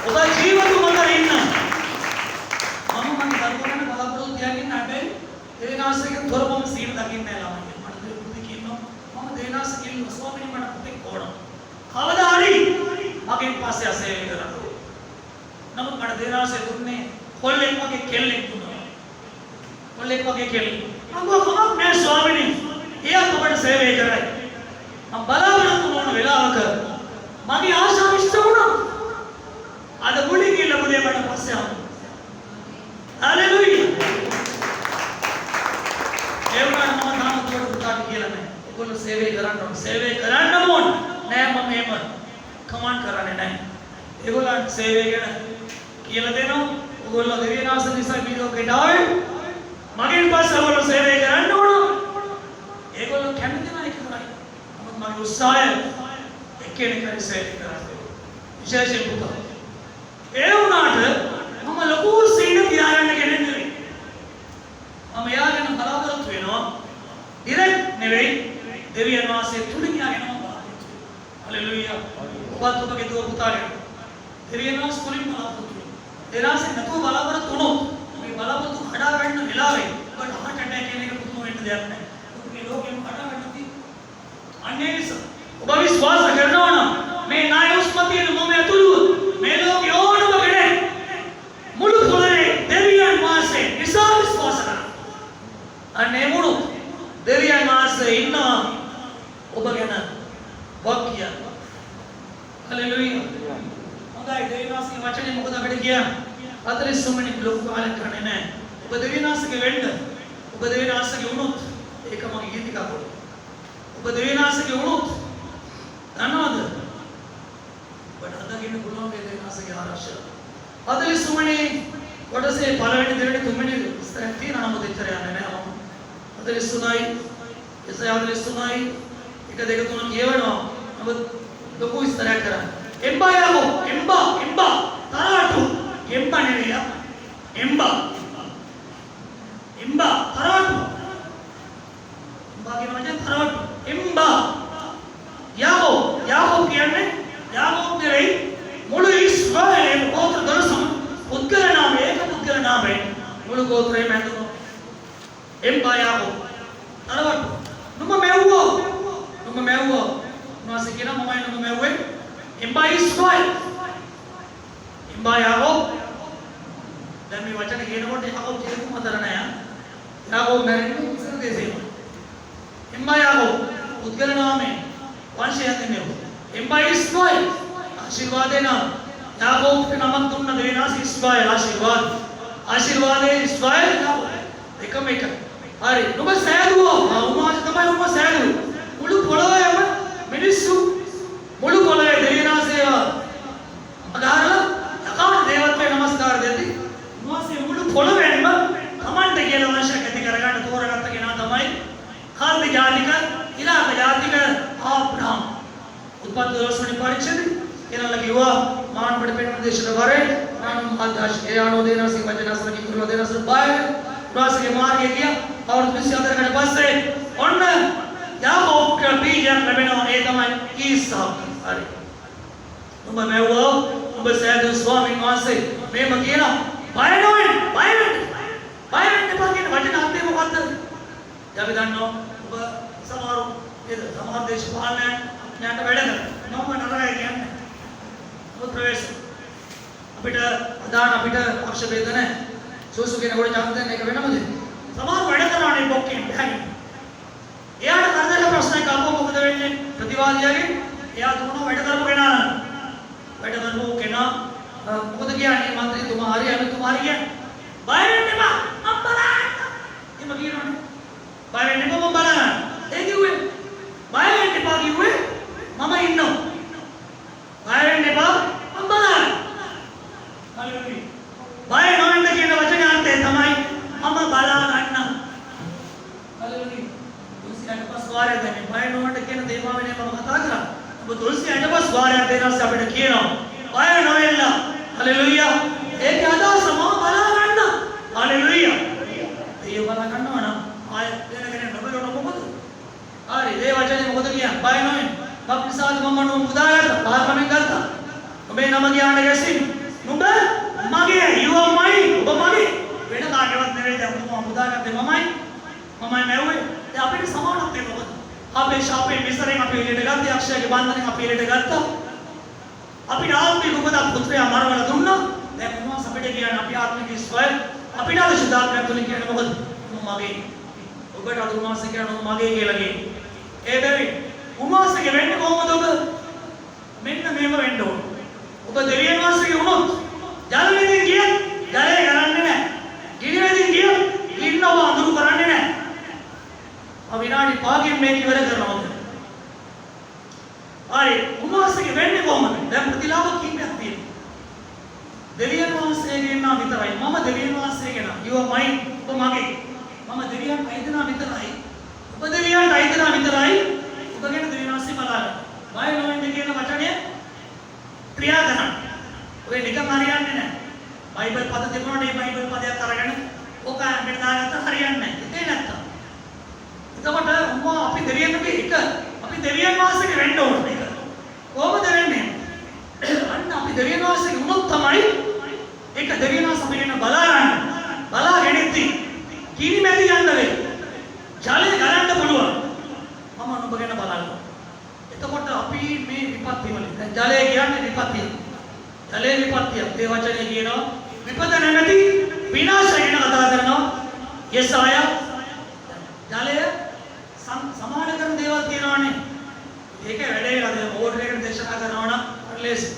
Speaker 1: ඔබ ජීවිත මත ඉන්න. මම දරුවන්ට බලාපොරොත්තු තියාගෙන හැබැයි දේනාසයෙන් තොරවම සීල දකින්නේ නැහැ ළමයි. මට දෙපුති කියනවා මම දේනාස කිල්ල ස්වාමීනි මට පුතේ ඕන. කවදා හරි මගෙන් පස්සේ අසේවි කරනවා. නමුත් මට දේනාසය දුන්නේ කොල්ලෙක් වගේ කෙල්ලෙක් දුන්නා. කොල්ලෙක් වගේ කෙල්ලෙක්. මම කොහොමද මේ ස්වාමීනි එයා ඔබට සේවය කරයි. මම බලාපොරොත්තු වුණ වෙලාවක මගේ ආශාව ඉෂ්ට වුණා. අද මුලින් ගිහලා මුලින් මට පස්සේ ආවා. හalleluya. ඒ වුණාට මම තාම උඩට පුතාට කියලා නැහැ. ඔයගොල්ලෝ සේවය කරන්න ඕන. සේවය කරන්න ඕන. නෑ මම එහෙම කමාන්ඩ් කරන්නේ නැහැ. ඒගොල්ලන්ට සේවය ගැන කියලා දෙනවා. ඔයගොල්ලෝ දෙවියන් ආසන නිසා වීඩියෝ එකට ආවේ. මගෙන් පස්සේ ඔයගොල්ලෝ සේවය කරන්න ඕන. ඒගොල්ලෝ කැමති නැහැ කියලා. නමුත් මගේ උත්සාහය එක්කෙනෙක් හරි සේවය කරන්න. විශේෂයෙන් පුතා. ඒ වුණාට මම ලොකු සීන තියාගන්න කෙනෙක් නෙවෙයි. මම යාගෙන බලාපොරොත්තු වෙනවා. ඩිරෙක්ට් නෙවෙයි. දෙවියන් වහන්සේ තුලින් යාගෙන බලාපොරොත්තු වෙනවා. හalleluya. ඔබත් ඔබගේ දුව පුතාට දෙවියන් වහන්සේ තුලින් බලාපොරොත්තු වෙනවා. එනාසේ නැතුව බලාපොරොත්තු වුණොත් මේ බලාපොරොත්තු හදා ගන්න වෙලාවේ ඔබට හට ඇටැක් කියන එක පුදුම වෙන්න දෙයක් නැහැ. මේ ලෝකෙම හදා ගන්න තියෙන්නේ. අන්නේ නිසා ඔබ විශ්වාස කරනවා නම් මේ නාය උස්මතියේ මම ඇතුළු මේ ලෝකේ ඕනම කෙනෙක් මුළු පොළේ දෙවියන් වහන්සේ නිසා විශ්වාස කරනවා. අනේ මුළු දෙවියන් වහන්සේ ඉන්නවා ඔබ ගැන වාක්‍ය. හalleluya. හොඳයි දෙවියන් වහන්සේගේ වචනේ මොකද අපිට කියන්නේ? 43 වෙනි ලෝක කාලේ කරන්නේ නැහැ. ඔබ දෙවියන් වහන්සේගේ වෙන්න. ඔබ දෙවියන් වහන්සේගේ වුණොත් ඒක මගේ ගීතිකා පොළ. ඔබ දෙවියන් වහන්සේගේ වුණොත් දන්නවද? ඔබට අදගෙන පුළුවන් මේ දෙවියන් වහන්සේගේ ආරක්ෂාව. 43 වෙනි කොටසේ පළවෙනි දෙවෙනි තුන්වෙනි ස්ථාන තියෙනවා නමුත් එච්චර යන්නේ නැහැ මම. 43යි එසේ 43යි 1 2 3 කියවනවා. නමුත් ලොකු විස්තරයක් කරා. එම්බා යකෝ එම්බා තරාටු එම්බා නෙවෙයි එම්බා තරාටු එම්බා කියන වචනේ තරාටු එම්බා යාකෝබ් කියන්නේ යාකෝබ් නෙවෙයි මුළු ඉස්රායලේ ගෝත්‍ර දරසම පුද්ගල නාමය ඒක පුද්ගල නාමය මුළු ගෝත්‍රයම ඇතුළු එම්බා යාකෝබ් තරාටු නුඹ මෙව්වෝ උන්වහන්සේ කියනවා මමයි නුඹ මෙව්වේ එම්බා ඉස්රායල් එම්බා යාකෝබ් දැන් මේ වචන කියනකොට යාකෝබ් ජීවිත මතර නෑ යාකෝබ් මැරෙන්නේ ඉස්රායල් දේශේම එම්බා යාකෝබ් පුද්ගල නාමය වංශයක් නෙමෙයි එම්බා ඉස්රායල් ආශිර්වාදේ නාම යාකෝබ්ට නමක් දුන්න දෙවිනාස ඉස්රායල් ආශිර්වාදේ ඉස්රායල් එකම එක හරි නුඹ සෑදුවෝ උන්වහන්සේ තමයි නුඹ සෑදුවේ මුළු පොළොවේම මිනිස්සු මුළු පොළොවේ දෙවිනාසය අදාරලා යකාට දේවත්වයට නමස්කාර දෙති උන්වහන්සේ මුළු පොළොවේම තමන්ට කියලා වංශයක් ඇති කරගන්න තෝරගත්ත කෙනා තමයි කල්දි ජාතික ඉලාක ජාතික ආබ්‍රහම් උත්පත්ති දවසේදී පරිච්ඡේදය එනලා කිව්වා මානවඩ පෙන්න දේශන වරේ මානව මහදාශ එයානෝ දේනාසි වචනසර කිකුරෝ දේනාසර බාය උන්වහන්සේගේ මාර්ගය ගියා අවුරුදු 24කට පස්සේ ඔන්න යාකෝබ්ට බීජයක් ලැබෙනවා ඒ තමයි ඊසාක් හරි ඔබ මෙව්වා ඔබ සෑදු ස්වාමීන් වහන්සේ මේම කියනවා බය නොවෙන්න එපා කියන වචන අර්ථය මොකද්ද? අපි දන්නවා ඔබ සමහර දේශපාලනයන් ඥානට වැඩ කරනවා මම නරකයි කියන්නේ ඔබ ප්‍රවේශ අපිට අදාන අපිට පක්ෂ ભેද නැහැ සෝසු කෙනෙකුට ඡන්ද දෙන්න එක වෙනම දෙයක් සමහර වැඩ කරන්නේ බොක්කෙන් බෑනේ එයාට කරදර ප්‍රශ්නයක් ආවම මොකද වෙන්නේ ප්‍රතිවාදියාගේ එයා දුන්න වැඩ කරපු කෙනා මොකද කියන්නේ මන්ත්‍රීතුමා හරි අනුතුමා හරි කියන්නේ බය වෙන්න එපා මම බලන්න එම කියනවනේ බය වෙන්න එපා මම බලන්න ඒ කිව්වේ බය වෙන්න එපා කිව්වේ මම ඉන්නවා බය වෙන්න බලා ගන්න. හලෙලුයා. තුල්සි අටපස් වාරය දැන් බය නොවන්න කියන දේමාවෙනේ මම කතා කරා. ඔබ තුල්සි අටපස් වාරයක් දෙනස් අපිට කියනවා. බය නොවෙන්න. හලෙලුයා. ඒක අදහස මම බලා ගන්න. හලෙලුයා. ඒ බලා ගන්නවා නම් ආය වෙනගෙන නොබලන මොකද? හරි ඒ වචනේ මොකද කියන්නේ? බය නොවෙන්න. බප්තිසාද මම නෝ මුදාගත්තා. පාරමෙන් ගත්තා. ඔබේ නම කියන්න ගැසින්. නුඹ මගේ you are mine. ඔබ මගේ. වෙන කාටවත් නෙවෙයි දැන් මම මුදාගත්තේ මමයි. මමයි මැව්වේ. දැන් අපිට සමානත්වය මොකද? අපේ ශාපේ මිසරෙන් අපි එළියට ගත්තා. යක්ෂයාගේ බන්ධනෙන් අපි එළියට ගත්තා. අපිට ආත්මික උපදක් පුත්‍රයා මරවලා දුන්නා. දැන් මොනවද අපිට කියන්නේ අපි ආත්මික ස්වය අපිට අද සුද්ධාත්මය තුලින් කියන්නේ මොකද? මගේ. ඔබට අද උන්වහන්සේ කියනවා මගේ කියලා කියන්නේ. ඒ බැරි උන්වහන්සේගේ වෙන්නේ කොහොමද ඔබ? මෙන්න මේව වෙන්න ඕන. ඔබ දෙවියන් වහන්සේගේ වුණොත් ජලවේදීන් කියත් ජලය ගලන්නේ නැහැ. ගිනිවේදීන් කියත් ගින්නව අඳුරු කරන්නේ නැහැ. විනාඩි 5කින් මේක ඉවර කරනවා. හරි උන්වහන්සේගේ වෙන්නේ කොහොමද? දැන් ප්‍රතිලාභ කීපයක් තියෙනවා. දෙවියන් වහන්සේගෙන් නම් විතරයි. මම දෙවියන් වහන්සේගෙන් නම් you are mine. ඔබ මගේ. මම දෙවියන් අයිතනා විතරයි. ඔබ දෙවියන් අයිතනා විතරයි. ඔබ ගැන දෙවියන් වහන්සේ බලන්න. බය නොවෙන්න කියන වචනය ක්‍රියා කරන්න. ඔය නිකන් හරියන්නේ නැහැ. බයිබල් පද තිබුණාට මේ බයිබල් පදයක් අරගෙන ඕක අපිට දාගත්ත හරියන්නේ නැහැ. ඉතින් නැත්තම්. එතකොට උඹ අපි දෙවියන්ගේ එක අපි දෙවියන් වහන්සේගේ වෙන්න ඕනේ ඒක. කොහොමද වෙන්නේ? අන්න අපි දෙවියන් වහන්සේගේ වුණොත් තමයි ඒක දෙවියන් වහන්සේ අපිට බලා ගන්න. බලාගෙන ඉති. කීනි මැදි යන්න වෙයි. ජලය ගලන්න පුළුවන්. මම ඔබ ගැන බලන්න. එතකොට අපි මේ විපත්ති වලින් දැන් ජලය කියන්නේ විපත්තිය. ජලයේ විපත්තිය. ඒ වචනේ කියනවා විපත නැමැති විනාශය ගැන කතා කරනවා. යෙසායා ජලය සමාන කරන දේවල් තියෙනවානේ. ඒක වැඩේ නේද? ඕඩර් එකට දේශනා කරනවා නම් ලේසි.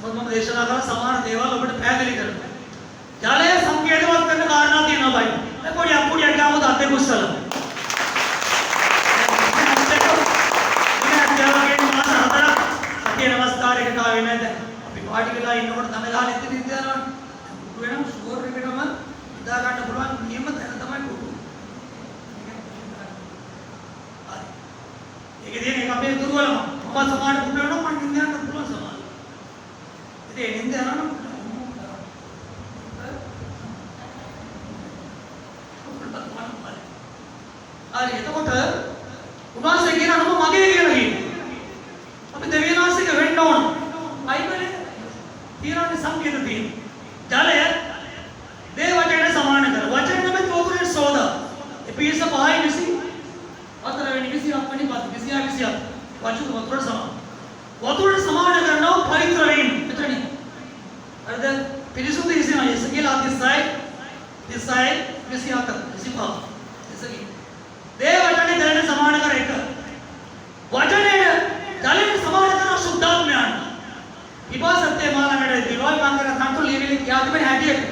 Speaker 1: මම දේශනා කරන සමාන දේවල් ඔබට පැහැදිලි කරනවා. ජලය සංකේතවත් කරන කාරණා තියෙනවා බයි. ඒ පොඩියක් ගාමුද අතේ කුස්සල. නමස්කාරයකට ආවේ නැද? අපි පාටි වෙලා ඉන්නකොට තන ගහලා ඉතින් ඉඳනවා. වෙනම ෂුවර් එකටම ඉදා ගන්න පුළුවන් නියම තැන තමයි කුඩු. ඒක දින එක අපේ දුර්වලම. මම සමාන කුඩු වෙනවා මම නින්ද යන්න පුළුවන් සමාන. ඉතින් නින්ද යනවා නම් හරි එතකොට උන්වහන්සේ කියනවා මම මගේ කියලා කියනවා. අපි දෙවියන් වහන්සේගේ වෙන්න ඕන. බයිබලේ තියෙනනේ සංකේත තියෙනවා. ජලය දේවටට සමාන කර. වචන නම් පොකුරේ සෝදා. එපිස 5:20 අතරවෙනි 27 වෙනි පද 26 වචන වතුර සමාන. වතුරට සමාන කරනවා පවිත්‍ර වෙන්න. එතනයි. අද පිරිසුදු ඉසිනා යසකේල අධිසයි 27 25 එසකි. දේවටට ජලයට සමාන කර එක. වචනයේ ජලයට සමාන කරන සුද්ධාත්මයන්. විපාසත්තේ මානකට දිවල් මංගල තන්තු ලියවිලි කියා තිබෙන හැටියට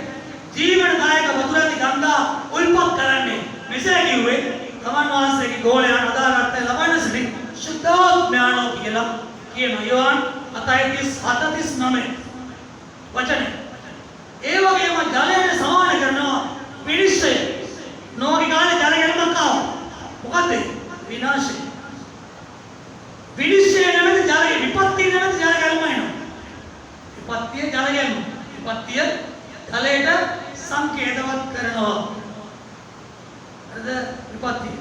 Speaker 1: ජීවනදායක වතුරති ගංගා උල්පත් කරන්නේ. මෙසේ කිව්වේ තමන් වහන්සේගේ ගෝලයන් අදාළත් ලබන සිටි සුද්ධාත්මයන්ෝ කියලා කියන යෝහන් 7:39 වචනේ. ඒ වගේම ජලයට සමාන කරනවා විනිශ්චය. නෝගේ කාලේ ජල ගැනීමක් ආවා. මොකද්ද? විනාශය. විනිශ්චය නැමැති ජලය විපත්තිය නැමැති ජල ගැනීම එනවා. විපත්තිය ජල ගැනීම. විපත්තිය ජලයට සංකේතවත් කරනවා. හරිද? විපත්තිය.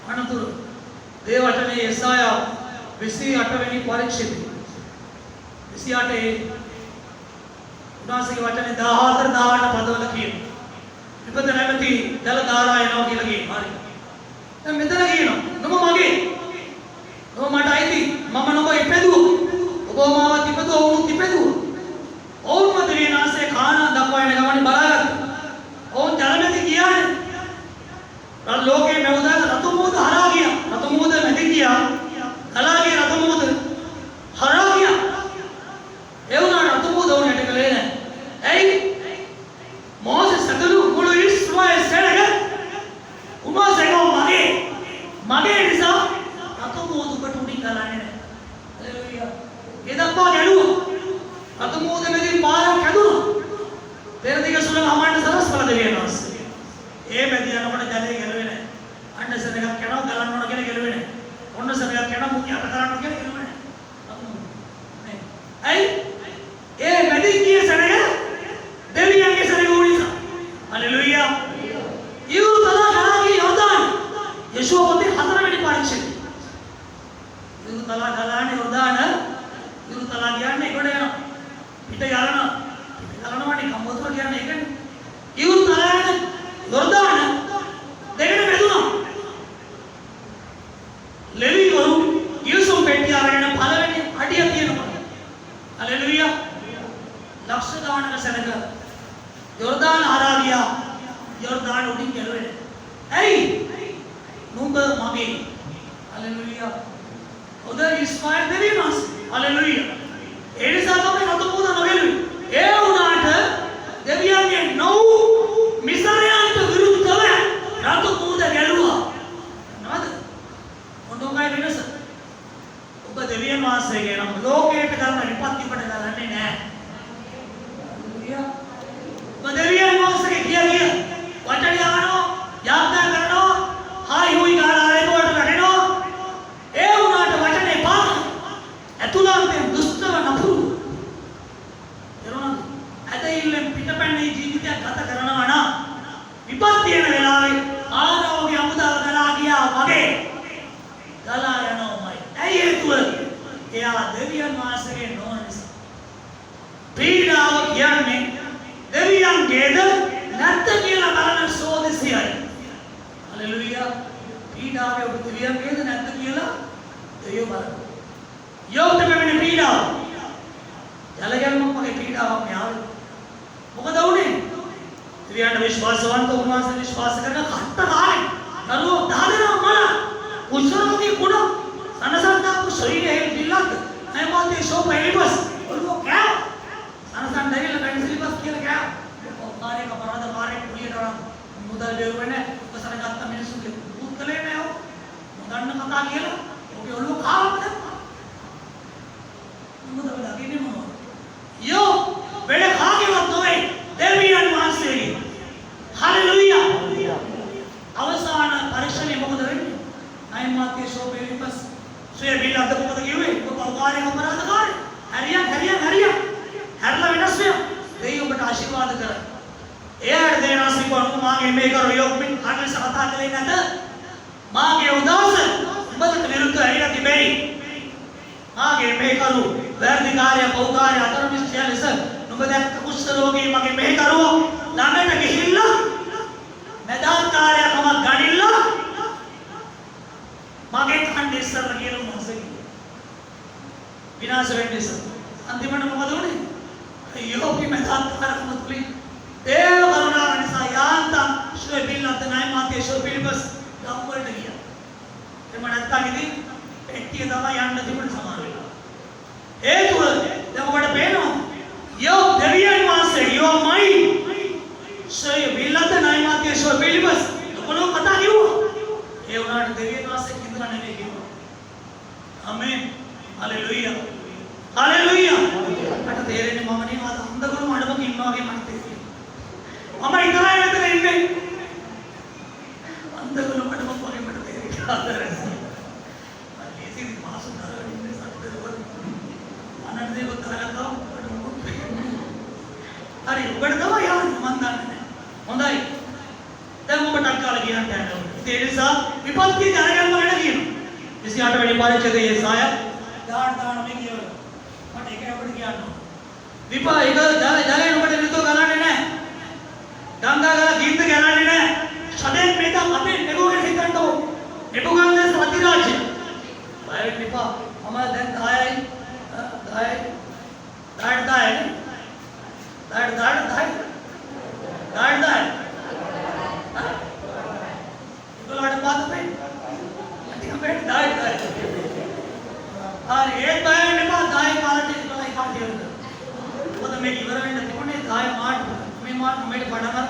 Speaker 1: අනතුරු දේවවචනේ යෙසායා 28 වෙනි පරිච්ඡේදය. 28 උන්වහන්සේගේ වචනේ 14 18 පදවල කියනවා. විපත නැමැති ජල ධාරා එනවා කියලා කියනවා. හරි. දැන් මෙතන කියනවා නුඹ මගේ. නුඹ මට අයිති. මම නුඹ ඉපදුවා. ඔබ මාවත් ඉපදුවා වුණත් ඉපදුවා. ඔවුන්ම දෙවියන් ආසේ කානා දක්වා යන ගමනේ බලාගත්තා. ඔවුන් ජලමැති කියන්නේ. ලෝකේ මෙවදාන රතු මෝද හරා ගියා. රතු මෝද නැති ගියා. කලාගේ රතු මෝද හරා ගියා. ඒ වුණාට රතු මෝද උන්ට කලේ නැහැ. ඇයි? මෝසෙස් සතුරු මුළු ඉස්රායෙල් සෙනග උමාසෙකෝ මගේ යොෂුව පොතේ 4 වෙනි පරිච්ඡේදය. යොර්දාන ගලානේ යොර්දාන යොර්දාන කියන්නේ ඒකට යනවා. පිට යනවා. යනවානේ කම්මතුර කියන්නේ ඒකනේ. යොර්දාන යොර්දාන දෙකට බෙදුණා. ලෙවි වරු යේසුස් පෙට්ටිය අරගෙන පළවෙනි අඩිය තියෙනවා. හලෙලූයා. ලක්ෂ ගානක සැලක යොර්දාන හරහා ගියා. යොර්දාන උඩින් ගැලුවේ. ඇයි? නුඹ මගේ. හලෙලූයා. ඔද ඉස්මායිල් දෙවියන්ස්. හලෙලූයා. ඒ නිසා තමයි රතු පුද නොගැලුවේ. ඒ වුණාට දෙවියන්ගේ නව මිසරයන්ට විරුද්ධව රතු පුද ගැලුවා. නේද? මොනවායි වෙනස? ඔබ දෙවියන් වහන්සේගේ නම් ලෝකයට කරන විපත්ති කොට ගලන්නේ නැහැ. ඔබ දෙවියන් වහන්සේගේ කිය වචන යනවා යාත්‍රා කරනවා හායි හුයි ගාලා රේඩුවට වැටෙනවා. ඒ වුණාට වචනේ පාන ඇතුළාන්තයෙන් දුෂ්ටව නපුරු. එනවා ඇදහිල්ලෙන් පිටපැන්නේ ජීවිතයක් ගත කරනවා නම් විපත්ති වෙන වෙලාවේ ආරෝග්‍ය අමුදාව ගලා ගියා වගේ ගලා යනවාමයි. ඇයි හේතුව? එයා දෙවියන් වහන්සේගේ නොවන නිසා. පීඩාව කියන්නේ දෙවියන්ගේද නැත්ද කියලා බලන සෝදිසියයි. හලෙලූයා. පීඩාවේ ඔබ දෙවියන්ගේද නැත්ද කියලා දෙවියෝ බලන. යෝබ්ට මෙන්න පීඩාව. යලගල්මක් වගේ පීඩාවක් න්යාවල. මොකද වුනේ? දෙවියන්ට විශ්වාසවන්ත උන්වහන්සේ විශ්වාස කරන කට්ට කාලේ දරුවෝ 10 දෙනා මල උසරෝගේ කුණ සනසන්දාපු ශරීරයේ දිලක් නැමෝතේ සෝපෙලිපස් ඔළුව කෑ සනසන් දෙවිල බෙන්සිලිපස් කියලා කෑ ඔක්කාරේ අපරාධ කාර්යයක් කුලියට මුදල් දෙවන්නේ උපසර ගත්ත මිනිස්සුගේ උත්කලේ නෑ මොදන්න කතා කියලා ඔගේ ඔළුව කාවද මොකද වෙලා ගින්නේ මොනවද යෝ වෙල කාගේවත් නොවේ දෙවියන් වහන්සේගේ හලෙලූයා අවසාන පරීක්ෂණය මොකද වෙන්නේ අයමාතේ සෝපෙලිපස් සොය බිලද්ද මොකද කිව්වේ ඔබ අවකාරයෙන් අපරාධකාරය හරියක් හැරලා වෙනස් වෙනවා දෙවියෝ ඔබට ආශිර්වාද කරා එයාට දෙනා සිකවණු මාගේ මේ කරු යොක්මින් අගලස කතා කළේ නැත මාගේ උදාස ඔබට විරුද්ධව ඇවිල්ලා තිබෙයි මාගේ මේ කරු වැරදි කාර්ය පෞකාරය අතරමිස්ත්‍යා ලෙස නුඹ දැක්ක කුෂ්ඨ රෝගී මගේ මේ කරුව ළඟට ගිහිල්ලා මැදාන් කාර්යකම ගනිල්ලා මගේ කන්නේ ඉස්සරහ කියලා මොහොතේ විනාශ වෙන්නේ ඉස්සර අන්තිමට මොකද උනේ යෝපි මැදාන් කාර්යකම තුලින් දේව කරුණාව නිසා යාන්තම් ශ්‍රේ බිල්ලත් නයි මාතේ ශ්‍රේ පිළිපස් ගම්වලට ගියා එම නැත්තම් ඉතින් පෙට්ටිය තමයි යන්න තිබුණ සමාන වෙනවා හේතුව දැන් ඔබට පේනවා යෝ දෙවියන් වහන්සේ යෝ මයි ශ්‍රේ බිල්ලත් නයි මාතේ ශ්‍රේ පිළිපස් ඔකලෝ කතා කිව්වා ඒ වුණාට දෙවියන් වහන්සේ කිඳලා නෙමෙයි කිව්වා ආමේන් හලෙලූයා හලෙලූයා මට තේරෙන්නේ මම නේ ආද අන්දගොළු මඩමක ඉන්නවා වගේ මට තේරෙන්නේ මම ඉතරයි මෙතන ඉන්නේ අන්දගොළු මඩමක වගේ මට තේරෙන්නේ ආදරයි මම ඉතින් මාසුදාරේ ඉන්නේ සත්‍යවල අනන්තේ කොතරම්ද හරි ඔබට තමයි යන්නේ මන් දන්නේ නැහැ හොඳයි දැන් ඔබට අක්කාලා කියන්න යනවා ඒ නිසා විපත්ති ජනගන්න වෙන කියනවා 28 වෙනි පරිච්ඡේදයේ යසාය දාන මේ කියවල මට ඒක අපිට කියන්න විපා ඒක ජලයෙන් ඔබට විතෝ ගලන්නේ නැහැ ගංගා ගල ගීත ගලන්නේ නැහැ සදෙන් මේක අපේ නෙගෝගෙන හිටන්න ඕනේ නෙබුගන්ගේ සති රාජ්‍ය බය විපා මම දැන් 10යි 10 बात पे हमें दाई और एक दाई ने बात दाई पार्टी मलाई पार्टी वो तो मैं इवर में नहीं पड़े दाई मार हमें पढ़ा कर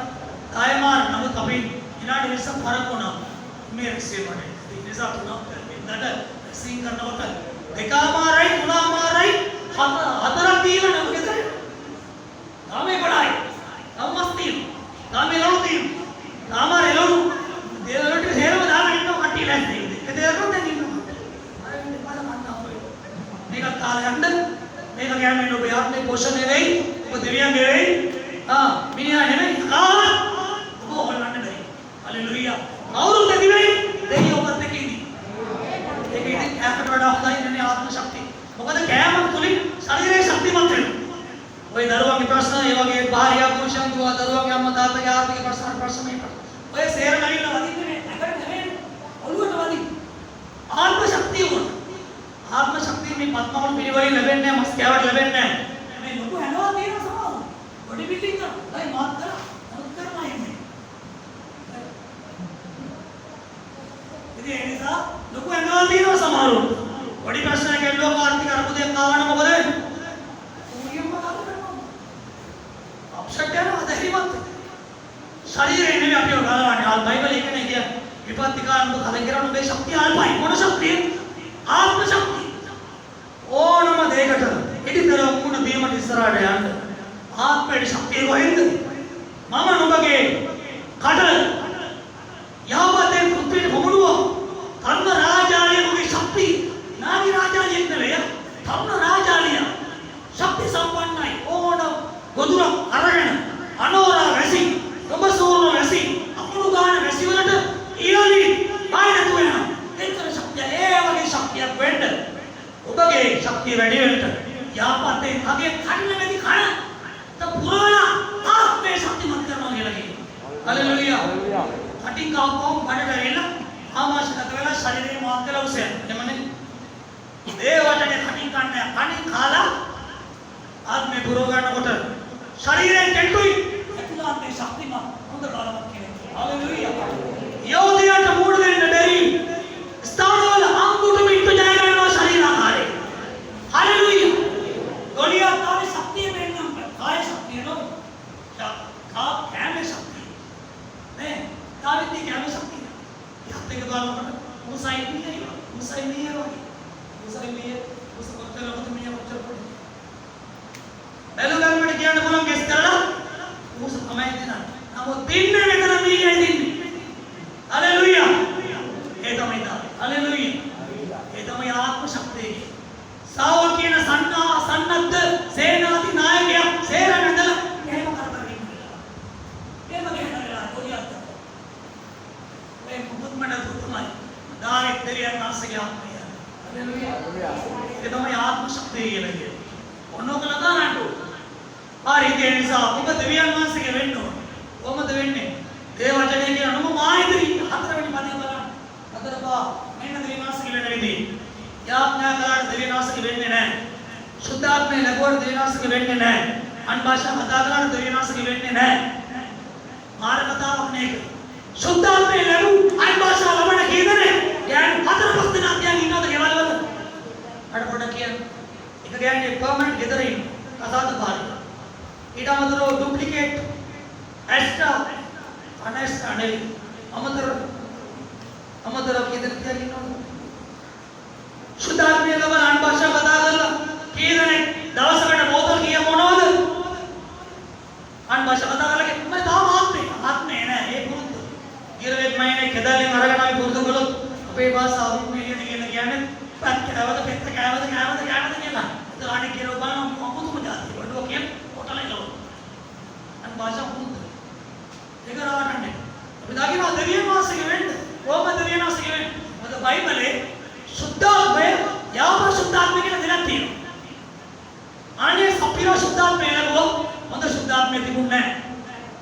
Speaker 1: दाई मार नमक कभी इनाड विषम फर्क होना मेरे से पढ़े जैसा तुना नट सिंग करना होता है देखा माराई तुना माराई हतरा तीन नमक किधर नामे पढ़ाई हम मस्ती नामे लड़ती नामारे लोग देवलोटे हेर में दाल इन्नो कट्टी लेते हैं देवलोटे नहीं इन्नो अरे मेरे पास मानना हो मेरा काले अंदर मेरा क्या मैं लोग बिहार में पोषण है गई वो दिव्या में गई हाँ बिना है नहीं हाँ वो होलने नहीं हालेलुया और उन्हें दिव्या देखियो ස්පර්ශ මේ ඔය සේරම ඇවිල්ලා වදින්නේ නැකට නෙමෙයි ඔළුවට වදින්න. ආත්ම ශක්තිය වුණ. ආත්ම ශක්තිය මේ පත්මවල පිළිවෙලින් ලැබෙන්නේ නැහැ, මස් කෑවට ලැබෙන්නේ නැහැ. මේ ලොකු හැනවා තියෙන සමාව. බොඩි බිල්ඩින් කරලා මාත් කරනවා ඉන්නේ. ඉතින් ඒ නිසා ලොකු හැනවා තියෙන සමාරු. බොඩි ප්‍රශ්න කෙල්ලෝ ආර්ථික අර්බුදයක් ආවම මොකද වෙන්නේ? ඌරියම්ම කතා කරනවා. අප්සෙට් යනවා දැහිමත්. ශරීරේ නෙමෙයි අපි උගලවන්නේ. ආල් බයිබල් එකනේ කිය. විපත්තිකාරන්ව කලින් කරන මේ ශක්තිය අල්පයි. මොන ශක්තිය? ආත්ම ශක්තිය. ඕනම දෙයකට ඉදිතර මුණ දීමට ඉස්සරහට යන්න. ආත්මයේ ශක්තිය කොහෙන්ද? මම නුඹගේ කඩ යහපතෙන් පුත්‍රේ කොමුණුව. කර්ම රාජාලියගේ ශක්තිය නාගි රාජාලියෙක් නෙවෙයි. කර්ම රාජාලිය ශක්ති සම්පන්නයි. ඕන ගොදුර අරගෙන අනෝරා වැසි ඔබ සෝරන වැසි අකුණු ගාන වැසි වලට ඊළි බාහිරට වෙනවා. එතන ශක්තිය ඒ වගේ ශක්තියක් වෙන්න ඔබගේ ශක්තිය වැඩි වෙන්න යාපතේ කගේ කන්න නැති කන පුරාණ ආත්මේ ශක්තිමත් කරනවා කියලා කියනවා. හලෙලූයා. කටින් කවපොම් බඩට ඇවිල්ලා ආමාශගත වෙලා ශරීරේ මාත් කරලා උසයන්. එමනේ. ඒ වටේ කටින් කන්නේ කණින් කාලා ආත්මේ පුරව ගන්නකොට ශරීරයෙන් කෙටුයි. ඇතුළාන්තේ ශක්තිමත් හොඳ බලවත් කියනවා. හලෙලූයා. යෝධයාට මූණ දෙන්න බැරි ස්ථානවල අංගුටු මිට්ටු ජය ගන්නවා ශරීරාකාරේ. හලෙලූයා. ගොලියාත් ආවේ ශක්තිය වෙන්නම් කාය ශක්තිය නෝ. කෑමේ ශක්තිය. නේ? තාවිත්ගේ කෑමේ ශක්තිය. යත් එක බලනකොට මුසයි නියයි. මුසයි නියයි වගේ. මුසයි නියයි. මුස කොච්චර ලොකුද නියයි කොච්චර පොඩි. බැලුගල්මට කියන්න පුළුවන් ගෙස් කරලා මුස තමයි දෙනවා. නමුත් දින්නේ මෙතන නියයි දින්නේ. හලෙලූයා. ඒ තමයි තාවි. හලෙලූයා. ඒ තමයි ආත්ම ශක්තිය. සාවල් කියන සන්නද්ධ සේනාධි නායකයා සේරනඳ එහෙම කරදර ඉන්නවා. එහෙම ගෙනලා කොලියත්. මේ මුදුන්මඩ පුතුමයි. දානෙත් දෙවියන් වහන්සේගේ ආත්මය. හලෙලූයා. ඒ තමයි ආත්ම ශක්තිය කියලා කියන්නේ. ඔන්නෝක ලදානට. හරි ඒ නිසා ඔබ දෙවියන් වහන්සේගේ වෙන්න ඕන. කොහොමද වෙන්නේ? ඒ වචනේ කියන නම මායිදරි හතරවෙනි පදේ බලන්න. හතරපා මෙන්න දෙවියන් වහන්සේගේ වෙන්න විදිහ. යාඥා කරලා දෙවියන් වහන්සේගේ වෙන්නේ නැහැ. සුද්ධාත්මේ ලැබුවට දෙවියන් වහන්සේගේ වෙන්නේ නැහැ. අන් භාෂා කතා කරලා දෙවියන් වහන්සේගේ වෙන්නේ නැහැ. මාර කතාවක් නේ. සුද්ධාත්මේ ලැබු අන් භාෂා ලබන කීදනේ? යන් හතර පහ දිනක් යන් ඉන්නවද ගෙවල් වල? අර පොඩ කියන්නේ. එක ගෑනේ පර්මනන්ට් ගෙදර ඉන්න. කතාවද පාරේ. ඊට අමතරව ඩුප්ලිකේට් එක්ස්ට්‍රා අනෙක්ස්ට්‍රා නෙවෙයි. අමතරව කීදෙනෙක් තියන් ඉන්නවද? සුද්ධාත්මය ලබන අන් භාෂා කතා කරලා කීදෙනෙක් දවසකට බෝතල් කීය මොනවද? අන් භාෂා කතා කරලා මම තාම ආත්මේ නෑ ඒ පුරුද්ද. ඊළඟ මහිනේ කැදල්ලෙන් අරගෙන අපි පුරුදු කළොත් අපේ භාෂාව මිලියන කියන්නේ පැත් කෑවද පෙත්ත කෑවද කියලා. ඒක අනේ කියලා බලන්න මොකුතුම જાති. වඩුව කියන්නේ කොටලයි ලව. අන් භාෂා පුරුද්ද. ඒක රවටන්නේ. අපි දකිනවා දෙවියන් වහන්සේගේ වෙන්න. කොහොමද දෙවියන් වහන්සේගේ වෙන්නේ? මොකද බයිබලේ शुद्धात्मे याव शुद्धात्मे के दिना तीन आने सपीरा शुद्धात्मे लगो मंद शुद्धात्मे तिबुन्ने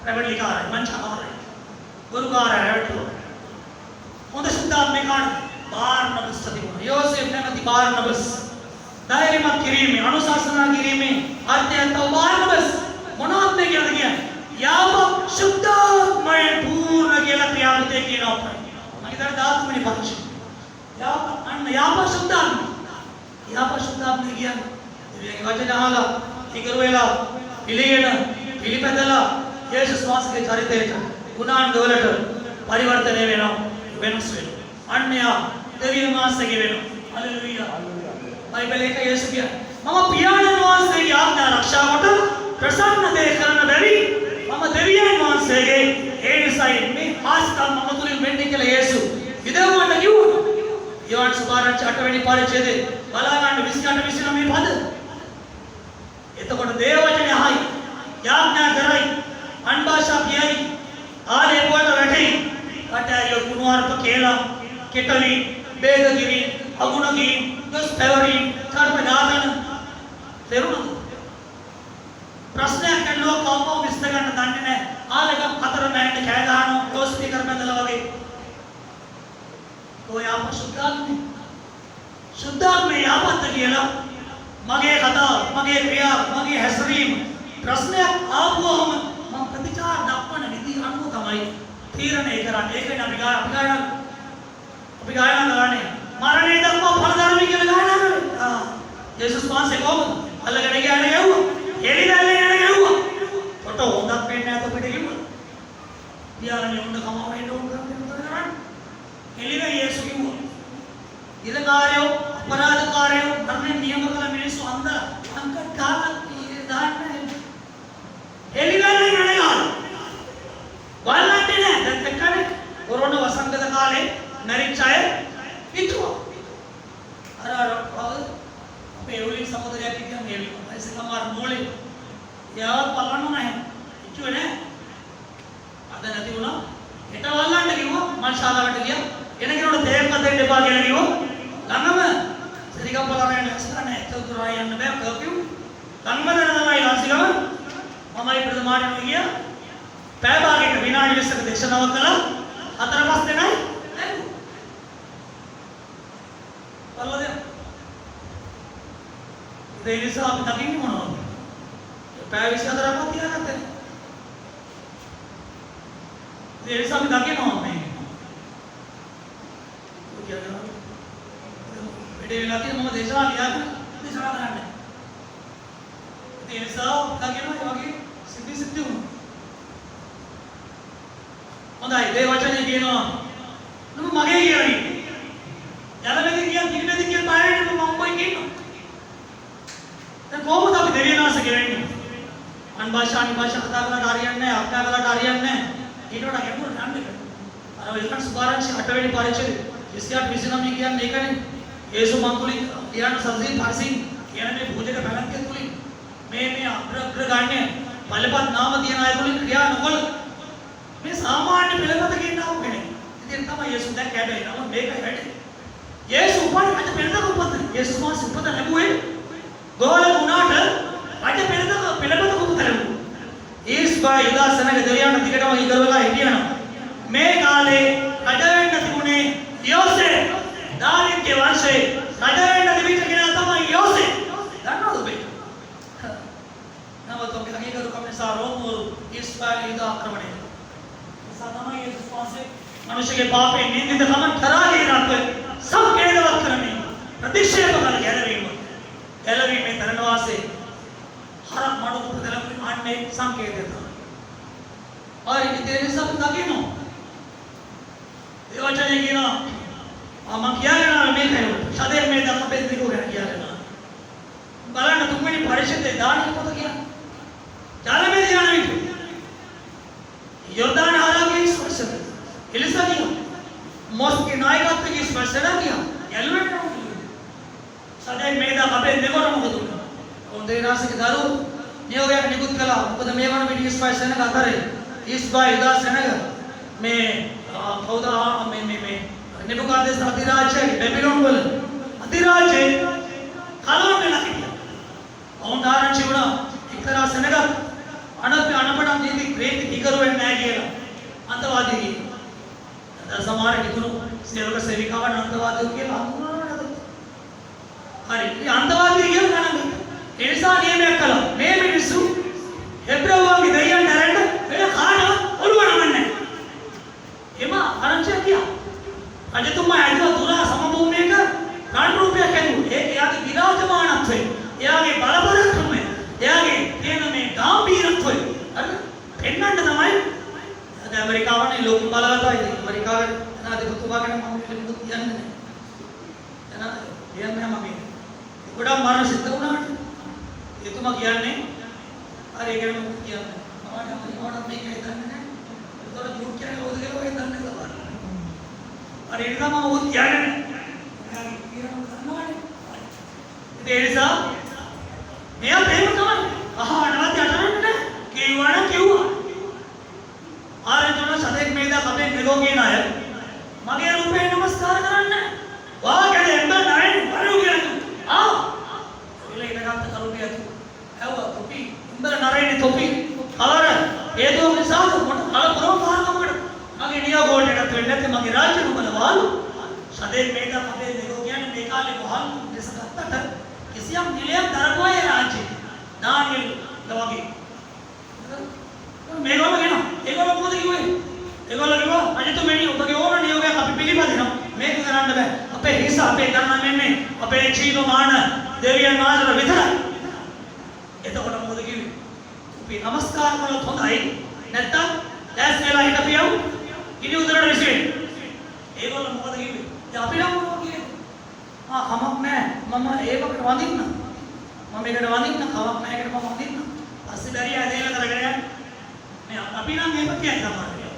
Speaker 1: प्रबल लिखा है मंचा का है गुरु का है तो मंद शुद्धात्मे का बार नबस तिबुन्ने योसेफ ने नदी बार नबस दायरे मत किरीमे अनुशासना किरीमे आते तो बार नबस मनोआत्मे के लगे याव शुद्धात्मे पूर्ण के लग क्रियावते की ना पर इधर दात में पक्ष यापा शुद्धात्मे කියන දෙවියන්ගේ වචන අහලා ඉකරු වෙලා පිළිගෙන පිළිපැදලා යේසුස් වහන්සේගේ චරිතයට ගුණාංග වලට පරිවර්තනය වෙනවා වෙනස් වෙනවා අන්‍යයා දෙවියන් වහන්සේගේ වෙනවා හලෙලූයා බයිබලයේ එක යේසු කියන මම පියාණන් වහන්සේගේ ආඥා ආරක්ෂා කොට ප්‍රසන්න දේ කරන බැරි මම දෙවියන් වහන්සේගේ ඒ නිසයි මේ ආස්තම් මම තුලින් වෙන්නේ කියලා යේසු ඉදවන්න කිව්වා योहान सुभारंच 8 वेनी परिच्छेदे बलागंड 28 29 पद එතකොට දේව වචනේ අහයි යාඥා කරයි අන් භාෂා කියයි ආලේ කොට වැටි කටය කුණුවarp කියලා කෙටලි බේදගිරි අගුණගි දස් පැවරි කර්ම දාන තේරුණාද ප්‍රශ්නයක් කළෝ කවම විශ්ත ගන්න දන්නේ නැහැ ආලෙක හතර මෑන්න කෑ ගහන तो यहाँ शुद्धात्मे यावत् කියලා මගේ කතාව මගේ ක්‍රියාව මගේ හැසිරීම ප්‍රශ්නයක් ආවම මම ප්‍රතිචාර දක්වන විදිහ අනුව තමයි තීරණය කරන්නේ. ඒකනේ අපි ගායනා කරන්නේ. මරණය දක්වා ඵලධර්මී කියලා ගායනා කරන්නේ. යේසුස් වහන්සේ කොහොමද? අල්ලගෙන ගියානේ යවුවා. එළිදැල්ලේ යන යවුවා. කොට හොඳක් වෙන්නේ නැත පිට කිව්වා. ඊයාරනේ හොඳ කමාව එන්න ඕන කරන්නේ. එළිදැ යේසු කිව්වා. ඉලකාරයෝ අපරාධකාරයෝ අන්නේ නියම කළ මිනිස්සු අංක ගාලා දාන්නේ. එළිදැල්ලේ යන යාල. වල්ලන්නේ නැහැ. දැන් එක්කනේ කොරෝනා වසංගත කාලේ මැරිච්ච අය හිතුවා. අර අපේ එවුලින් සහෝදරයා කිව්වා මේ වයසේ සමහර මොලේ යාවත් බලන්න නැහැ. හිතුවේ නැහැ. අද නැති වුණා. හෙට වල්ලන්න කිව්වා. මම ශාලාවට ගියා. එන කෙනෙකුට තේරෙන්න දෙන්න එපා කියලා කිව්වා. ළඟම සිරිගම්පලරේ ලක්ෂණ චතුරාය යන්න බෑ කර්ෆියු. ළඟම තමයි ලාසිගම. මමයි ප්‍රධානමන්ත්‍රී ගියා. පැය භාගයක විනාඩි 20ක දේශනාවක් කළා. 4-5 දෙනයි. බලද? ඒ නිසා අපි දකින්නේ මොනවද? පැය 24ක් තියාගත්තේ. ඒ නිසා අපි දකිනවා මේ. වැඩේ වෙලා තියෙන මම දේශනා ලියාගෙන දේශනා කරන්නේ. ඒ නිසා දකිනවා ඒ වගේ සිද්ධි වුණා. හොඳයි මේ වචනේ කියනවා. නම මගේ කියයි. යලමෙදි කියන කිරිමෙදි කියන පාරේට මම කොයි කියනවා. දැන් කොහොමද අපි දෙවියන්වහන්සේ කියන්නේ? අන්භාෂානි භාෂා කතා කරලා හරියන්නේ නැහැ, අක්කා කරලා හරියන්නේ නැහැ. ඊට වඩා ගැඹුරට යන්න. අර විකන් සුභාරංශි 8 වෙනි පරිච්ඡේදය 28-29 කියන්නේ ඒකනේ. යේසු මන්තුලින් ඊයන් සල්සින් පරිසින් කියන මේ පූජක පැලැන්තිය තුලින් මේ අග්‍රගාණ්‍ය බලපත් නාම තියන අය තුලින් ක්‍රියා නොකළ මේ සාමාන්‍ය පෙළපතක ඉන්නව කෙනෙක්. ඉතින් තමයි යේසු දැන් කැඩේ. නමුත් මේකයි වැඩි. යේසු උපන් අද පෙළපතක උපත. යේසු මාස උපත ලැබුවේ ගෝල වුණාට අද පෙළපතක උපත ලැබුවා. ඊස්බා යුදාසනක දෙවියන් දිගටම ඉගරවලා හිටියනවා. මේ කාලේ රජ වෙන්න තිබුණේ යෝසෙෆ්. දාවිද්ගේ වංශේ රජ වෙන්න තිබිච්ච කෙනා තමයි යෝසෙෆ්. දන්නවද ඔබ? නමුත් ඔබ හකිකරු කම්සා රෝමවරු ඊස්බා යුදා ආක්‍රමණය. නිසා තමයි යේසුස් වහන්සේ මිනිසගේ පාපේ නින්දිත කම තරාගේ රත්ව සංකේතවත් කරමින් ප්‍රතික්ෂේප කළ ගැලවීමේ තරණ වාසේ හරක් මඩු උපදලම් අන්නේ සංකේතය තමයි. හරි ඉතින් නිසා දකින්න. ඒ වචනේ කියනවා මම කියනවා මේකයි. සදේ මේ දක්ව බෙන්දිකෝ ගැන කියනවා. බලන්න තුන්වෙනි පරිශුද්ධේ දානිය පොත කියන්නේ. ජලමෙදී යන විට යෝර්දාන ආරාගේ ස්පර්ශන. එලිසා කියනවා. මොස්කේ නායකත්වයේ ස්පර්ශන කියනවා. යලුවෙන්න සදේ මේ දක්ව බෙන්දිකෝ මොකද උනේ? හොඳේ රාසික දරුවෝ නියෝගයක් නිකුත් කළා. මොකද මේ වන විදිහේ ස්පර්ශන අතරේ ඊස්බා යුදාසනක මේ කවුද මේ නෙබුකාදෙස් අධිරාජ්‍ය බැබිලෝන් වල අධිරාජ්‍ය කලවම් වෙලා හිටියා. ඔවුන් ආරංචි වුණා එක්තරා සෙනගක් අනපඩ නීති ක්‍රේති ඉකරු වෙන්නේ නැහැ කියලා. අන්තවාදී කියනවා. දැන් සමහර කිතුරු සේවක සේවිකාවන් අන්තවාදීව කියලා අඳුනනවද? හරි. මේ අන්තවාදී කියන ගණන්. ඒ නිසා නියමයක් කළා. මේ මිනිස්සු හෙබ්‍රවුන්ගේ දෙවියන් නැරෙන්න වෙන කාටවත් ඔළුව නමන්නේ නැහැ. එම ආරංචිය කියා. රජතුමා ඇදුවා දුරා සමභූමියක රන් රූපයක් ඇදුවා. ඒක එයාගේ විරාජමානත්වය, එයාගේ බලපරක්‍රමය, එයාගේ තියෙන මේ ගැඹීරත්වය. හරිද? පෙන්වන්න තමයි අද ඇමරිකාවනේ ලෝක බලවතයි. ඇමරිකාවේ ජනාධිපතිතුමාගෙන මම පිළිතුරු කියන්නේ නැහැ. කියන්නේ මම ගොඩක් මරණ සිද්ධ වුණාට එතුමා කියන්නේ හරි ඒක නෙමෙයි කියන්නේ. මම මේක හිතන්නේ නැහැ. ඒතකොට දුක් කියන්නේ ඕද කියලා ඔය දන්නේ නැහැ. අර ඒ නිසා මම උත් කියන්නේ නැහැ. ඒ නිසා මෙයා ප්‍රේම තමයි. අහනවත් යටරන්න කිව්වනම් කිව්වා. ආරෙතන සදෙක් මේදා කපෙන් මෙලෝ කියන අය මගේ රූපේ නමස්කාර කරන්න. වාගේ එම්බ නයින් බරු කියන්නේ. ඉලේ ඉනගත්ත කරුපිය තු. ඇව්වා තොපි. උඹල නරේනේ තොපි. කලර හේතුව නිසා මොන කල පුරව පාරකමකට මගේ නියෝගෝල්ට එකතු වෙන්නේ නැත්නම් මගේ රාජ්‍ය නුඹල වාලු. සදේ මේක අපේ දෙකෝ කියන්නේ මේ කාලේ වහල් ලෙස ගත්තට කිසියම් නිලයක් දරපුවායේ රාජ්‍ය දානියල් වගේ මේගොල්ලෝ කියනවා ඒගොල්ලෝ මොකද කිව්වේ ඒගොල්ලෝ කිව්වා රජතුමනි ඔබගේ ඕන නියෝගයක් අපි පිළිපදිනවා මේක කරන්න බෑ අපේ හිස අපේ ගන්න මෙන්නේ අපේ ජීවමාන දෙවියන් වහන්සේලා විතරයි එතකොට මොකද කිව්වේ අපි නමස්කාර කළොත් හොඳයි නැත්තම් දැස් වෙලා හිටපියව ඉනි උදේට විශ්වෙන්නේ ඒගොල්ලෝ මොකද කිව්වේ දැන් අපි නම් මොනවා කියන්නේ කමක් නැහැ මම ඒකට වඳින්න මම මේකට වඳින්න කමක් නැහැ ඒකට මම වඳින්න පස්සේ දරියා ඇදලා කරගෙන යන්න මේ අපි නම් මේක කියයි සමහරවිට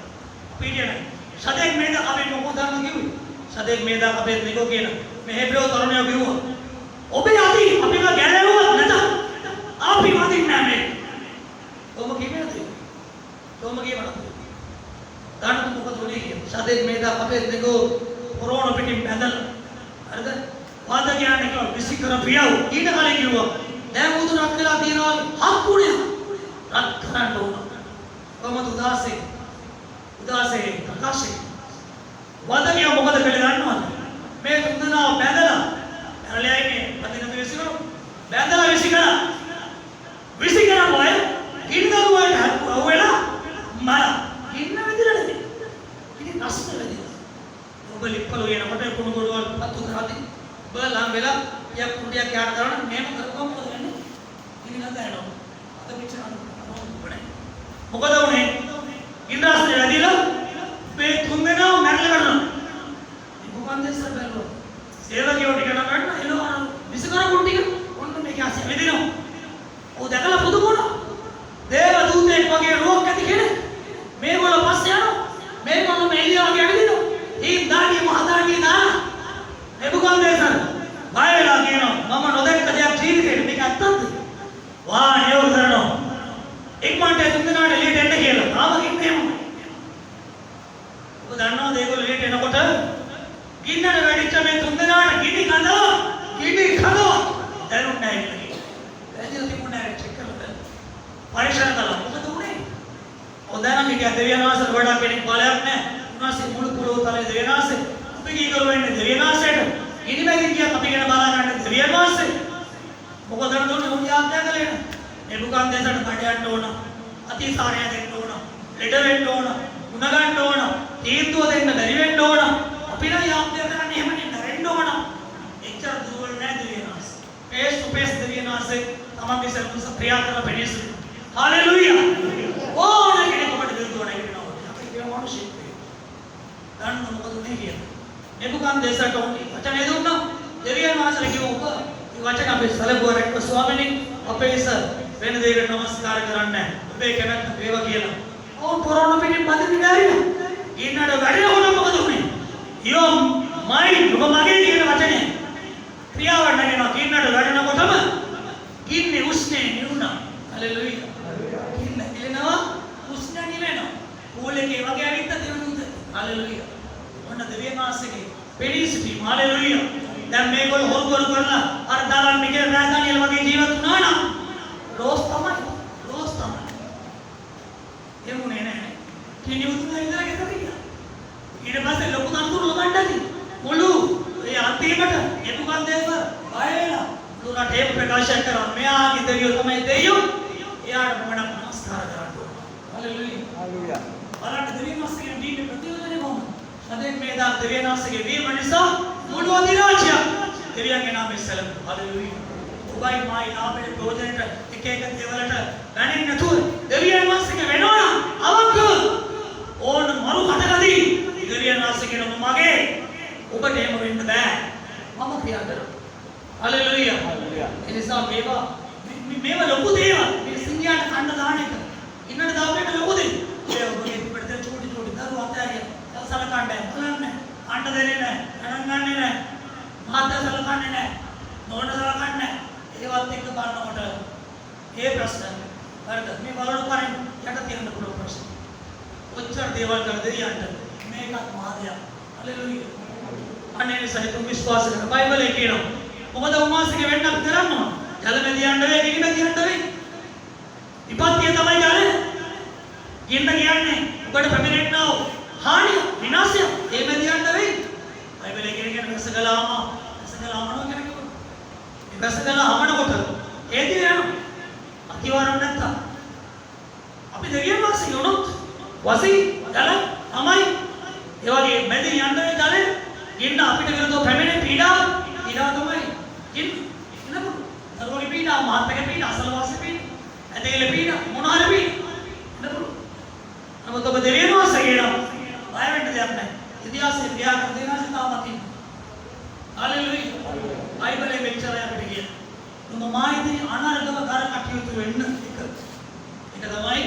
Speaker 1: අපි කියන්නේ සදෙක් මේද අපේ මොකද කිව්වේ සදෙක් මේද අපේ නිකෝ කියන මේ හෙබ්‍රෝ තරුණයෝ කිව්වා ඔබේ අති අපිව ගැලවුවා නැත අපි වඳින්නේ නැහැ මේ කොහොම කියන්නේද කොහොම කියවනද ගන්න මොකද උනේ කියන්නේ සදෙක් මේද අපේ නිකෝ කොරෝනා පිටින් බැඳලා හරිද වාද කියන්නේ කිව්වා විසිකර පියව ඊට කලින් කිව්වා දැන් උදු රත් වෙලා තියනවා හක්කුණේ රත් කරන්න ඕන කොහොමද උදාසේ ප්‍රකාශේ වාද කිය මොකද කළේ දන්නවද මේ තුන්දෙනා බැඳලා ඇරලයිනේ අදින විසිකර බැඳලා විසිකර මොය ඉන්නව වලට වෙලා මල ඉන්න විදිහට ඉතින් නැස්ත වෙලා ඔබ ලිප්පල වෙනකොට කුණු ගොඩවල් පත්තු කරාදී බලම් වෙලා යක් කුඩියක් යාර කරන මේම කරපුවම මොකද වෙන්නේ ඉතින් නැත යනවා අද පිටර අනුනේ මොකද උනේ ඉන්ද්‍රාස්ත්‍රය වැඩිලා මේ තුන්දෙනා මැරලා කරනවා මොකන්ද සබ්බලෝ සේවකයෝ ටික නගන්න එනවා විසිකර කුණු ටික ඔන්න මේක ඇස් වෙදිනවා ඔව් දැකලා පුදුම වුණා දේව දූතෙක් වගේ රෝග ඇති කෙනෙක් මේගොල්ලෝ පස්සේ යනවා මේගොල්ලෝ මෙල්ලියා වගේ ඇවිදිනවා ඊ දාඩිය මහදාඩිය දාලා එබුගන්දේසන් බයලා කියනවා මම නොදැක්ක දෙයක් ජීවිතේට මේක ඇත්තද වා නියෝග කරනවා එක්මන්ට තුන්දෙනාට එළියට එන්න කියලා තාම ඉන්නේ මම ඔබ දන්නවද ඒගොල්ලෝ එළියට එනකොට ගින්නට වැඩිච්ච මේ තුන්දෙනාට ගිනි කනවා දැනුන්නේ නැහැ කියලා වැඩි තිබුණේ නැහැ චෙක් කරලා පරීක්ෂා කළා මොකද උනේ ඔදානම් කිය දෙවියන් වහන්සේ වඩා කෙනෙක් බලයක් නැහැ උනාසේ මුළු පුරෝ තලේ දෙවියන් වහන්සේ අපි කීකරු වෙන්නේ දෙවියන් වහන්සේට ඉනිමැදින් කිය අපි ගැන බලා ගන්න දෙවියන් වහන්සේ මොකද දන්නවද උන් යාඥා කළේ නේ බුකන් දෙසට කඩයන්න ඕන අතිසාරය දෙන්න ඕන ලෙඩ වෙන්න ඕන උණ ගන්න ඕන තීන්දුව දෙන්න බැරි වෙන්න ඕන අපි නම් යාඥා කරන්නේ එහෙම නේ නැරෙන්න ඕන එච්චර දුර්වල නැහැ දෙවියන් වහන්සේ පේස් ටු පේස් දෙවියන් වහන්සේ තමන්ගේ සර්වස ක්‍රියා කරන පෙනිසු හalleluya ඕන කෙනෙක් ඔබට විරුද්ධව නැගිටිනවා අපි කියන මිනිස්සු දන්න මොකද උනේ කියන්නේ එබුකන් දෙසට උනේ වචනේ දුන්නා දෙවියන් වහන්සේලා කිව්ව ඔබ මේ වචන අපේ සලකුවරක් ස්වාමීනි අපේ ඉස වෙන දෙයකට නමස්කාර කරන්නේ ඔබේ කැමැත්ත වේවා කියලා ඕන් කොරෝනා පිටින් බදින්න බැරිද ඊනඩ වැඩේ මොකද උනේ යෝ මයි ඔබ මගේ කියන වචනේ ක්‍රියාවක් නැගෙනවා ඊනඩ වැඩනකොටම ඉන්නේ උස්නේ නිරුණා හalleluya ඉන්න එනවා උස්නේ නිවෙනවා කෝලේ වගේ අවිත්ත දෙවනුද හalleluya ඔන්න දෙවියන් වහන්සේගේ පෙනිසිටි හalleluya දැන් මේගොල්ලෝ හොරුවරු කරලා අර දාලා මිකේ රාජානියල් වගේ ජීවත් වුණා නම් රෝස් තමයි එමුනේ නැහැ කිනි උතුනා ඉඳලා ගෙදර ගියා ඊට පස්සේ ලොකු තනතුරු ලබන්නදී මුළු ඒ අන්තිමට එතුකන් දේව බය වෙලා මුළු රටේ ප්‍රකාශ කරනවා මෙයාගේ දෙවියෝ තමයි දෙවියෝ එයාට මොකද නමස්කාර කරන්න හalleluya බලන්න දෙවියන් වහන්සේගේ දීපේ ප්‍රතිවදනේ කොහොමද සදෙක් මේදා දෙවියන් වහන්සේගේ වීම නිසා මුළු අධිරාජ්‍ය දෙවියන්ගේ නාමයෙන් සැලකුවා හalleluya ඔබයි මායි නාමයෙන් ප්‍රයෝජනට එක දේවලට ගණන් නැතුව දෙවියන් වහන්සේගේ වෙනවා අවක ඕන මරු කටකදී දෙවියන් වහන්සේගේ නම මගේ ඔබට එහෙම වෙන්න බෑ මම ක්‍රියා කරනවා හalleluya ඒ නිසා මේවා ලොකු දේවල් මේ සිංහයාට කන්න දාන එක ඉන්නට දාපේට ලොකු දෙයක් ඒ ඔබගේ පිටත චූටි දරුවා අතෑරිය සලකන්නේ බලන්න අඬ දෙන්නේ නැහැ ගණන් ගන්නෙ නැහැ මාත සලකන්නේ නැහැ නෝන සලකන්නේ නැහැ ඒවත් එක්ක බලනකොට ඒ ප්‍රශ්න හරිද මේ බලන පාරෙන් යට තියන්න පුළුවන් ප්‍රශ්න ඔච්චර දේවල් කර දෙවියන්ට මේකත් මහදයක් හalleluya අනේ සහිත විශ්වාස කරන බයිබලයේ කියනවා මොකද උන්වහන්සේගේ වෙන්න අපි කරනවා ජලමෙදී යන්න වෙයි කිකිමෙදී යන්න වෙයි විපත්තිය තමයි ගානේ කියන්න කියන්නේ ඔබට පැමිණෙන්නා හානිය විනාශය ඒ මෙදී යන්න වෙයි බයිබලයේ කියන ගින්න අපිට විරුද්ධව පැමිණෙන පීඩාව තමයි ගින්න. නේද? දරුවගේ පීඩාව, මාත්මක පීඩාව, අසලවාසී පීඩාව, ඇදහිල්ල පීඩාව, මොනාර පීඩාව. නේද? නමුත් ඔබ දෙවියන් වහන්සේ කියනවා බය වෙන්න දෙයක් නැහැ. ඉතිහාසයේ ක්‍රියා කරන දේනාසේ තාමත් ඉන්නවා. හalleluya. බයිබලයේ මෙච්චරයි අපිට කියන්නේ. ඔබ මායිදී අනර්ගව කර කටයුතු වෙන්න එක. ඒක තමයි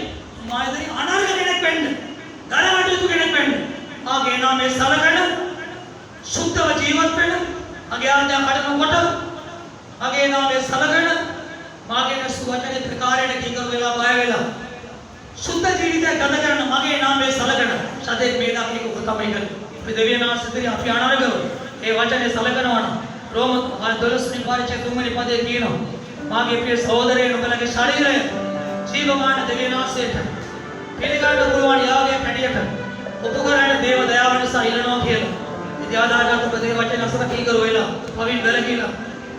Speaker 1: මායිදී අනර්ග කෙනෙක් වෙන්න. කර කටයුතු කෙනෙක් වෙන්න. ආගේ නාමයේ සලකන සුද්ධව ජීවත් වෙන අගේ ආඥා කඩනකොට අගේ නාමයේ සලකන මාගේ සුවචන ප්‍රකාරයට කීකර වෙලා බය වෙලා සුද්ධ ජීවිතයක් ගත කරන මගේ නාමයේ සලකන සදේ මේ දාකේ කොට තමයි කරන්නේ. අපි දෙවියන් වහන්සේ අපි අනර්ගව ඒ වචනේ සලකනවා නම් රෝම 12 වෙනි පාරිච්ඡේද 3 වෙනි පදයේ කියනවා මාගේ ප්‍රිය සහෝදරයන් ඔබලගේ ශරීරය ජීවමාන දෙවියන් වහන්සේට පිළිගන්න පුළුවන් යාගයක් හැටියට ඔප කරන දේව දයාව නිසා ඉල්ලනවා කියලා. ඉතින් ආදාගත් ඔබ දේ වචන අසර කීකර වෙලා පවින් වැළකීලා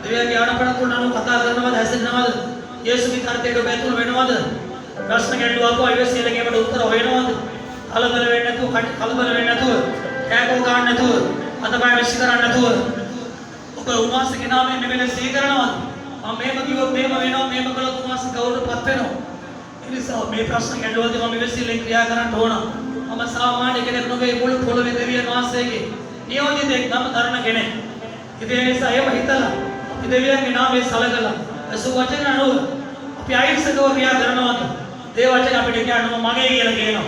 Speaker 1: දෙවියන්ගේ ආනපනතුන් අනුව කතා කරනවද හැසිරෙනවද යේසුගේ තරතේට බැතුල් වෙනවද ප්‍රශ්න ගැටලුවක් අයවැසියලගේකට උත්තර හොයනවද කලබල වෙන්නේ නැතුව කෑකෝ ගන්න නැතුව අතපය විශ්ි කරන්නේ නැතුව ඔබ උන්වහන්සේගේ නාමයෙන් මෙවැනි සිහි කරනවද මම මේක කිව්වොත් මේක වෙනවා මේක කළොත් උන්වහන්සේ ගෞරවපත් වෙනවා ඒ නිසා මේ ප්‍රශ්න ගැටලුවලදී මම විශ්ිලෙන් ක්‍රියා කරන්න ඕන මම සාමාන්‍ය කෙනෙක් නෙවෙයි මුළු පොළොවේ දෙවියන් වහන්සේගේ නියෝජිතෙක් නම් කරන කෙනෙක් ඉතින් ඒ නිසා එහෙම හිතලා අපි දෙවියන්ගේ නාමයෙන් සලකලා අසු වචන අනුව අපි අයිසකව ක්‍රියා කරනවද දේ වචන අපිට කියන්න මගේ කියලා කියනවා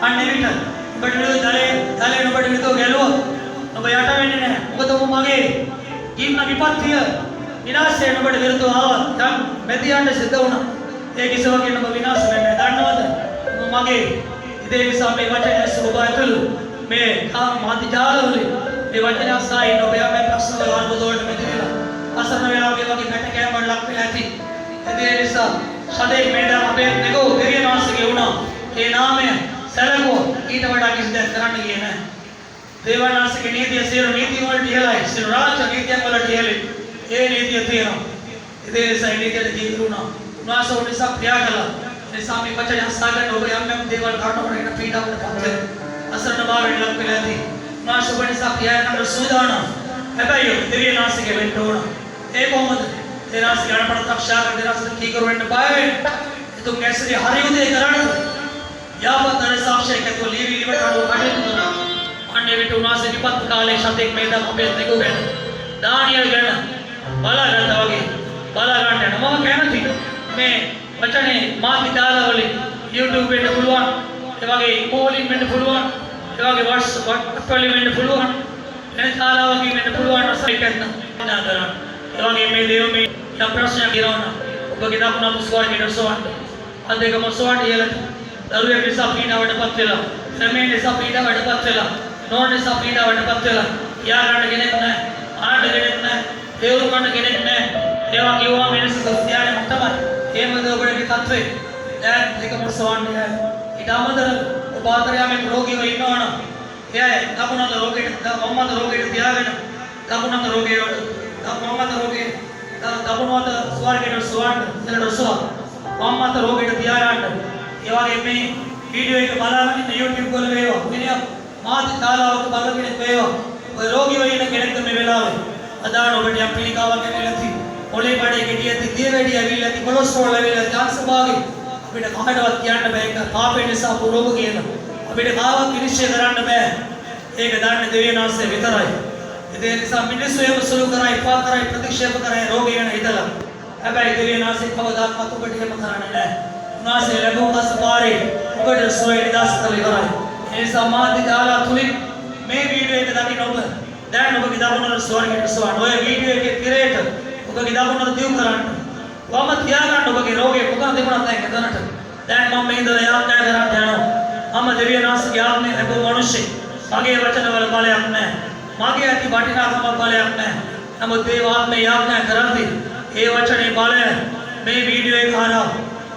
Speaker 1: අන්න එවිට ඔබට විරුද්ධ දලේ ඔබට විරුද්ධව ගැලුවොත් ඔබ යට වෙන්නේ නැහැ මොකද ඔබ මගේ ඉන්න විපත්තිය විනාශයෙන් ඔබට විරුද්ධව ආවත් දැන් මෙතියන්ට සිද්ධ වුණා ඒ කිසිවකින් ඔබ විනාශ වෙන්නේ නැහැ දන්නවද ඔබ මගේ ඉතින් ඒ නිසා මේ වචනය ඔබ ඇතුළු මේ මාධ්‍ය ජාලවලින් මේ වචනය අසායින් ඔබ යම් ප්‍රශ්න වල අනුබෝධවලට මෙතනලා අසරණ වෙලා වගේ ගැට කෑම වල ලක් වෙලා ඇති ඒ නිසා සදේ මේඩම් අපේ නෙගෝ දෙවියන් වහන්සේගේ වුණා ඒ නාමය සැලකුවා ඊට වඩා කිසි දෙයක් කරන්න ගියේ නැහැ දේවයන් වහන්සේගේ නීතිය සියලු නීති වලට ඉහළයි සියලු රාජ්‍ය නීතියන් වලට ඉහළයි ඒ නීතිය තියෙනවා ඒ නිසා ඒ නීතියට කීකරුණා උන්වහන්සේ උනිසා ක්‍රියා කළා ඒ නිසා මේ වචන හස්සාගෙන ඔබ යම් යම් දේවල් කරනකොට එන පීඩාවට පත් වෙනවා අසරණ භාවයෙන් ලක් වෙලා ඇති උන්වහන්සේ ඔබ නිසා ක්‍රියා කරන සූදානම් හැබැයි දෙවියන් වහන්සේගේ වෙන්න ඕන ඒ කොහොමද देरास ज्ञान पर तक्षार देरास की करो एंड बाय तो कैसे हरियोदय करण या पर साक्षी के तो लीवी लिवट आडो काटे तो अन्य विटुना से विपत काले शतेक मेदा अबे देखो गण दानियल गण बाला गण होगे बाला गण ने मम कहना थी मैं वचने मां पिताला वाली YouTube पे පුළුවන් ඒ වගේ ඊමෝලින් වෙන්න පුළුවන් ඒ වගේ WhatsApp වලින් වෙන්න පුළුවන් එන කාලාවකින් වෙන්න පුළුවන් රසයි කරන නාදරන් එවගේ මේ දේව මේ යම් ප්‍රශ්නයක් දිරවන ඔබගේ දකුණ මුස්වාගේ දසවන්න අදේකම සෝවන්න ඉයලට දරුවෙක් නිසා පීඩාවටපත් වෙලා සමේ නිසා පීඩාවටපත් වෙලා නෝන නිසා පීඩාවටපත් වෙලා යා ගන්න කෙනෙක් නැහැ ආඩ කෙනෙක් නැහැ දේව ගන්න කෙනෙක් නැහැ ඒවා කිව්වා මිනිස්සු සත්‍යයන් තමයි එහෙමද ඔබගේ තත්ත්වේ දැන් දෙකම සෝවන්න ඊට අමතර ඔබ ආතරයාමේ රෝගීව ඉන්නවනම් එයා දකුණත රෝගයට වම්මත රෝගයට තියාගෙන දකුණත රෝගයට මමත රෝගේ දකුණුවත ස්වර්ගයට සුවන්න එතනට සුව මමත රෝගයට තියාගන්න ඒ වගේ මේ වීඩියෝ එක බලන්න YouTube වල වේවා මිනිහා මාධ්‍ය ශාලාවක බලන කෙනෙක් වේවා ඔය රෝගී වෙන කෙනෙක් මේ වෙලාවේ අදාන ඔබට යම් පිළිකාවක් ඇවිල්ලා තියෙන ඔලේ බඩේ ගෙඩියක් දිය වැඩි ඇවිල්ලා තියෙන කොලෙස්ටරෝල් ඇවිල්ලා chance භාගේ අපිට කාටවත් කියන්න බෑ ඒක පාපේ නිසා රෝග කියන අපිට කාවත් විනිශ්චය කරන්න බෑ ඒක දන්නේ දෙවියන් වහන්සේ විතරයි ඒ නිසා මිනිස්සු එහෙම සුළු කරයි පා කරයි ප්‍රතික්ෂේප කරයි රෝගී වෙන හිතලා හැබැයි දෙවියන් වහන්සේ කවදාවත් ඔබට එහෙම කරන්නේ නැහැ උන්වහන්සේ ලැබුම් අසපාරේ ඔබට සොය නිදාස් කරලා ඉවරයි ඒ නිසා මාධ්‍ය දාලා තුලින් මේ වීඩියෝ එක දකින්න ඔබ දැන් ඔබගේ දකුණට ස්වර්ගයට සවන්න ඔය වීඩියෝ එකේ තිරේට ඔබගේ දකුණට දියුම් කරන්න වම තියාගන්න ඔබගේ රෝගේ මොකක්ද තිබුණත් දැන් එතනට දැන් මම මේ ඉඳලා යාඥා කරන්න යනවා මම දෙවියන් වහන්සේගේ ආත්මය ලැබුව මිනිස්සෙක් මගේ වචනවල බලයක් නැහැ मागे आती बाटिना कमर वाले अपने हम देवात में याद न करती ये वचन ये बाले मैं वीडियो एक आना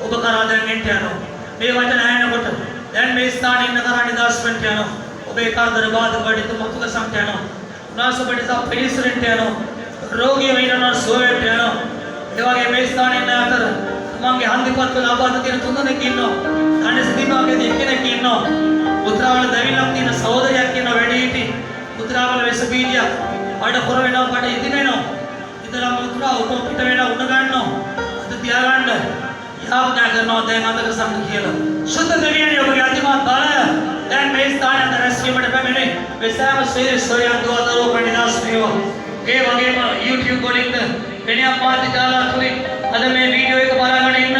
Speaker 1: उपकारा दें इंटियानो मैं वचन है ना बट दें मैं स्थान इन नगरानी दास इंटियानो उबे कार दरबार बड़ी तो मत का संटियानो ना सो बड़ी सा फिनिश इंटियानो रोगी वही ना सोए इंटियानो ये वाके मैं स्थान इन नगर मंगे हंदी पत्त लाभात तीन तुंदने किन्नो दाने सिद्धि मागे देखने किन्नो उत्तरावल दविलम तीन सहोदरी अक्किनो वेडीटी उत्तरावल वेसबीडिया බඩ කොර වෙනවා බඩ ඉදිමෙනවා ඉතලා මුත්‍රා උටෝ පිට වෙනවා උණ ගන්නවා අත තියාගන්න යාඥා කරනවා දැන් අතක සම්ම කියලා සුද්ධ දෙවියනි ඔබගේ අතිමත් බලය දැන් මේ ස්ථානයේ රැස්වීමට පැමිණි මේ සෑම සොයන් දුවදරෝ කණිදාස් වේවා ඒ වගේම YouTube වලින් වෙනියක් මාධ්‍ය ජාලා තුලින් අද මේ වීඩියෝ එක බලාගෙන ඉන්න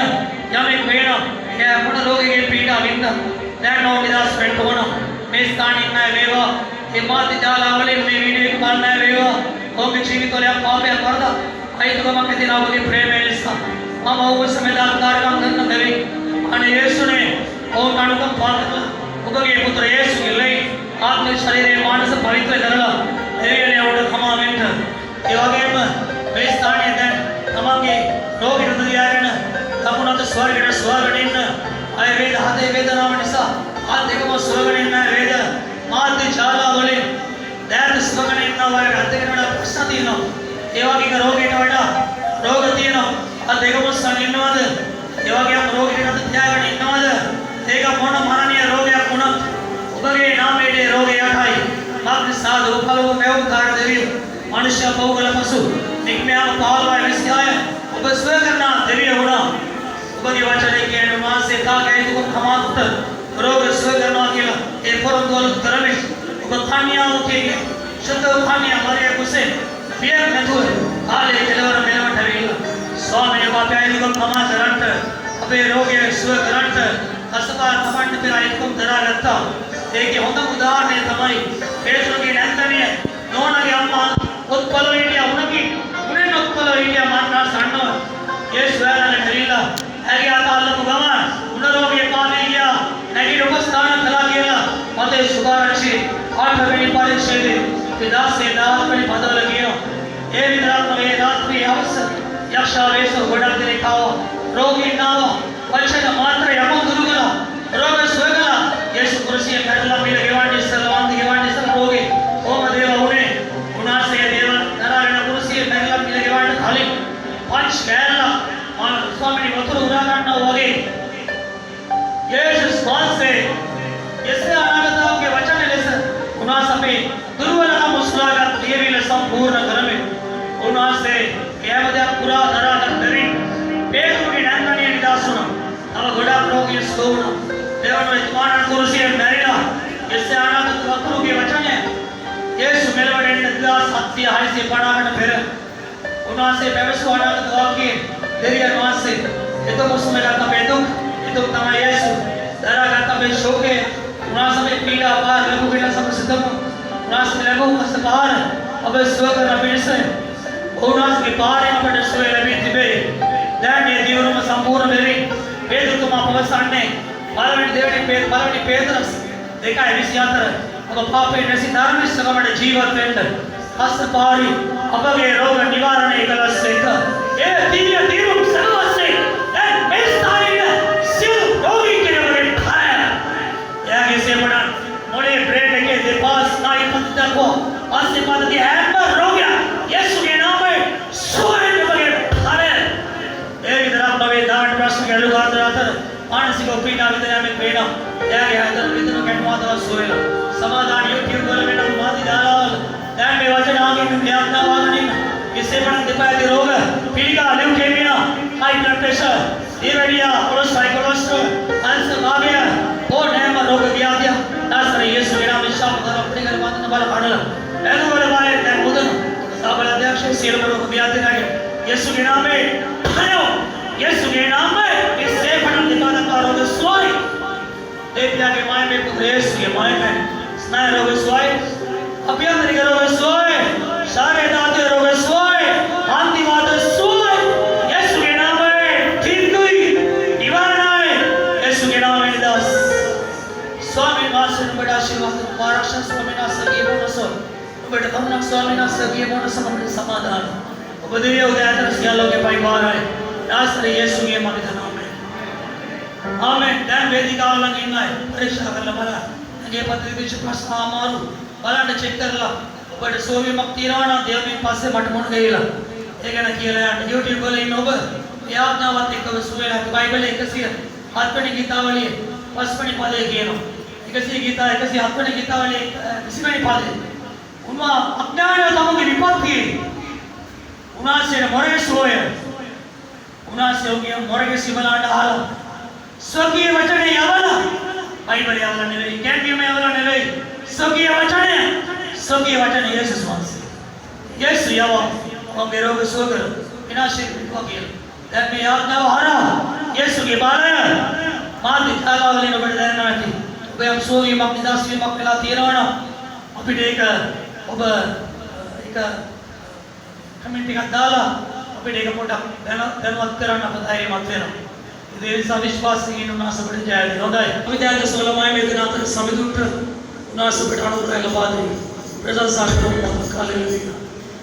Speaker 1: යමෙක් වෙනවා එයා මොන රෝගයකින් පීඩාවෙන්ද දැන් නෝ නිදාස් වෙන්න ඕන මේ ස්ථානයේ ඉන්න වේවා මේ මාධ්‍ය ජාලා වලින් මේ වීඩියෝ එක බලන්න වේවා ඔබේ ජීවිතවල පාපයක් වරදක් අයිතුකමක් ඇතින ඔබගේ ප්‍රේමය නිසා මම ඔබ සමෙදාල් කාර්යම් කරන දෙවි අනේ යේසුනේ ඔබ අනුකම් පාදකලා ඔබගේ පුත්‍ර යේසුගේ ලේ ආත්ම ශරීරයේ මානස පවිත්‍ර කරලා දෙවියනේ ඔබට කමා වෙන්න ඒ වගේම මේ ස්ථානයේ දැන් තමන්ගේ රෝගීන් දුරියාගෙන තමුණත ස්වර්ගයට ඉන්න අය හදේ වේදනාව නිසා ආ දෙකම ස්වර්ගයෙන් ඉන්න වේද මාධ්‍ය ජාලා වලින් දැන් ස්වර්ගයෙන් ඉන්නවා අය අධිකරණ ප්‍රශ්න තියෙනවා ඒ වගේ රෝගීන්ට වඩා රෝග තියෙනවා ආ දෙකම සංගින්නවද ඒ වගේම රෝගීන්ට අත තියාගෙන ඉන්නවද ඒක මොන මරණීය රෝගයක් වුණත් ඔබගේ නාමයේ රෝගය යටයි මාත්‍රි සාදු පළව මෙවුම් කාර්ය දෙවියෝ මනුෂ්‍ය පෞගල පසු නික්මයාම පාවලයි විශ්යාය ඔබ ස්වය කරන දෙවියෝ වුණා ඔබගේ වචනේ කියන මාසේ කාගේ දුක කමාත් රෝග ස්වය කරනවා කියලා ඒ පොරොන්දුවල කරන්නේ ඔබ තනියම කියන්නේ ශුද්ධ තනිය මරිය කුසේ පියර නැතුව කාලේ කෙලවර මෙලවට ඇවිල්ලා ස්වාමීන් වහන්සේ දුක කමා කරන්ට අපේ රෝගය ස්වය කරන්ට අසපාර තමන්ට පෙර අයිතුම් දරාගත්තා ඒකේ හොඳ උදාහරණය තමයි පේතුරුගේ නැන්දනිය නෝනාගේ අම්මා උත්පල හිටියා උනේ උත්පල හිටියා මාන්නා සන්නව යේසුස් වහන්සේ හැරිලා ඇගේ අත අල්ලපු ගමන් උණ රෝගේ පානේ ගියා නැගී උපස්ථාන කළා කියලා මතේ සුභාරක්ෂි 8 වෙනි පරිච්ඡේදයේ 10 වෙනි පදවල කියනවා ඒ විතරක් මේ රාත්‍රී හවස යක්ෂාවේශ ගොඩක් දෙනෙක් ආවා රෝගීන් ආවා වචන මාත්‍ර යම දුරු කළා රෝග සුව කළා යේසු කුරුසිය පැනලා පිළ ගෙවන්නේ ඉස්සලා වන්දි ගෙවන්නේ ඉස්සලා රෝගේ කොහොම දේව උනේ උනාසේ දේව දරාගෙන කුරුසිය පැනලා පිළ ගෙවන්න කලින් පංච කෑල්ලා ස්වාමීන් වතුර උරා ගන්නවා වගේ යේසුස් වහන්සේ එසේ අනාගතයේ වචන ලෙස උනාස අපේ දුර්වලකම් උස්ලාගත් දේවිල සම්පූර්ණ කරමින් උනාසේ කෑමදයක් පුරා දරාගත් දෙවි පේතුරුගේ නැන්දනිය නිදාස් වුණා තව ගොඩක් රෝගීන් සුවුණා දේවන ඉස්මාන කුරුසිය මැරිලා එසේ අනාගත වතුරුගේ වචනය යේසු මෙලවට එන්න 1750කට පෙර උන්වහන්සේ පැවසු අනාගත වාක්‍යයේ දෙවියන් වහන්සේ එතකොට සමලක් අපේ දුක් එතකොට තමයි යේසු දරාගත් අපේ ශෝකය උන්වහන්සේ පීඩා පාර ලැබු වෙන සමසිතම උන්වහන්සේ ලැබු කස්තපාර අපේ සුව කරන පිණිස උන්වහන්සේගේ පාරෙන් අපට සුව ලැබී තිබේ දැන් මේ දියුණුව සම්පූර්ණ වෙරි වේදුතුමා පවසන්නේ පළවෙනි පේතරස් 2:24 ඔබ පාපේ නැසි ධර්මිෂ්ඨකමට ජීවත් වෙන්න හස්තපාරි අපගේ රෝග නිවාරණය කළස් එක ඒ දිව්‍ය දිරුම් සනවස්සේ දැන් මේ ස්ථානයේ සිල් රෝගී කෙනෙකුට කාය යාගේ සේවන මොලේ බ්‍රේන් එකේ දෙපාස් නායි පන්තිදක්ව පස්සේ පදති හැම රෝගය යේසුගේ නාමයෙන් සුවයෙන් ඔබගේ කාය ඒ විතරක් බවේ දාන ප්‍රශ්න ගැලුවාතර අතර මානසික පීඩා විඳිනමින් වේනවා එයාගේ හදන විඳින කැටුමාදව සුවේලා සමාදාන YouTube වල වෙන මාධ්‍ය දාලාවල දැන් මේ වචන ආගෙන ක්‍රියාත්මක වගනින් කිසිම දෙපාරේ රෝග පීඩා leukemia high blood pressure diarrhea cholesterol අන්සර් ආගය ඕනෑම රෝග ව්‍යාධිය දාසර යේසුගේ නාමයෙන් ශාප කරන ප්‍රතිකර වන්දන බල කඩලා එළවල බායේ දැන් මුදන සාබල අධ්‍යක්ෂ සියලුම රෝග ව්‍යාධි නැගේ යේසුගේ නාමයෙන් හයෝ යේසුගේ නාමයෙන් මේ සේපණ දෙපාරක රෝග සුවයි देवयाගේ මායමේ පුත්‍ර යේසුගේ මායමේ ස්නාය රෝග සුවයි අභ්‍යන්තරික රෝග සුවයි ශාරීරික දාතේ රෝග සුවයි අන්තිවාද සුවයි යේසුගේ නාමයෙන් තින්දුයි නිවාරණයි යේසුගේ නාමයෙන් දාස් ස්වාමීන් වහන්සේ ඔබට ආශිර්වාද ආරක්ෂා ස්වාමීන් වහන්සේගේ මොනසෝ ඔබට තමනක් ස්වාමීන් වහන්සේගේ මොනසෝ අපේ සමාදාන ඔබ දෙවියෝ උදෑතර සියල්ලෝගේ පරිවාරයි දාසර යේසුගේ මගේ නාමයෙන් ආමෙන් දැන් වේදිකාව ළඟ ඉන්න අය පරීක්ෂා කරලා බලන්න. අගේ පත්‍රිකේ ප්‍රශ්න අමාරු බලන්න චෙක් කරලා ඔබට සෝවියමක් තියනවා නම් දෙවියන් පස්සේ මට මොන ගියලා. ඒ ගැන කියලා යන්න YouTube වල ඉන්න ඔබ මේ ආඥාවත් එක්ක සුවේලා බයිබල් 107 වෙනි ගීතාවලියේ 5 වෙනි පදේ කියනවා. 100 ගීතා 107 වෙනි ගීතාවලියේ 20 වෙනි පදේ उन्मा अज्ञान तमगे विपत्ति उनासे मोरे सोय उनासे होगी मोरे सिमलांड हाल स्वकीय वचने यावला बाइबल यावला नेवे कैंडी में यावला नेवे स्वकीय वचने यीशु स्वामी यीशु यावा हम बेरोग सोगर विनाशी विपत्ति दैट में याद ना हारा यीशु के बारे मात दिखाला वाले ने बड़े देना थी वे हम सोगी मक्ति दासी मक्तिला तीराना अभी एक कमेंटी का दाला अभी एक मोटा धन्यवाद करना बताए माते ना इधर इस विश्वास से इन ना सब बढ़ जाए होता है अभी त्याग सोलमाय में इतना तक समिधुट ना सब बैठानो रहे लबाद है प्रजा सारे तो काले लुइया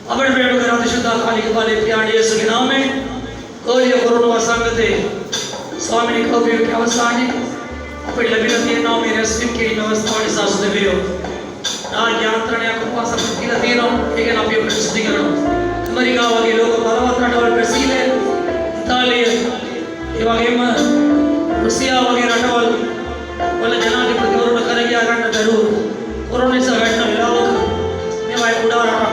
Speaker 1: अब बेड़ो करा शुद्धा खाली के बाले प्यारे यीशु के नाम में कोई कोरोना संगते स्वामी ने कभी क्या वसानी अपने लबी लती नाम में रेस्टिंग के व्यवस्था वाली सास दे बियो ना यात्रा ने आपको पास अपनी लती नाम एक ना पियो प्रस्तुति करो हमारी गांव के लोग बालवत्रा डबल प्रसीले इताली इवागे में रूसिया वगैरह डबल वाले जनाधिपति कोरोना करेंगे आगंड जरूर कोरोना से बैठना मिलाओ मैं भाई उड़ा रहा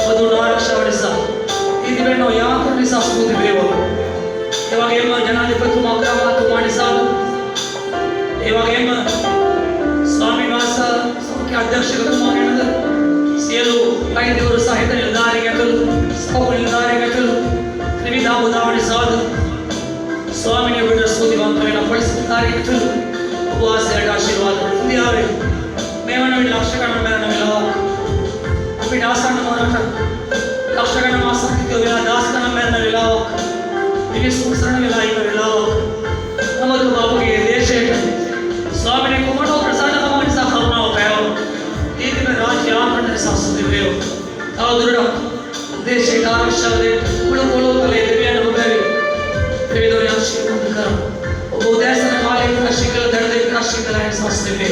Speaker 1: वधु नारक्षा वरिसा इधर बैठो यहाँ पर निसा स्कूल दिवेवो इवागे में जनाधिपति मौका मातु मानी साल इवागे में स्वामी वासा सबके अध्यक्ष कुमार सेलू कई देवर साहित्य निर्धारी गतल सब निर्धारी गतल त्रिविधा उदावणी साध स्वामी ने बिड़ स्तुतिवंतమైన పరిస్థితారి గతल उपवास आशीर्वाद दियावे मेवना लक्षण मेरना मिलावा अभी दासन मोराटा लक्षण मासक्ति तो वेला दासन मेरना मिलावा इन्हें सुसरण मिलाई में मिलावा नमक बाबू के देश है स्वामी ने कुमारों प्रसाद हमारे साथ करुणा होता है एक में राज्य आंकड़े सासुदे वेयो तावदुरडा देश का आरक्षादे कुळकुळो तले देव्यान होबेवी देवीदो आशीर्वाद कर उदयसन काले कृषिकल दर्दे कृषिकल है सासुदे वे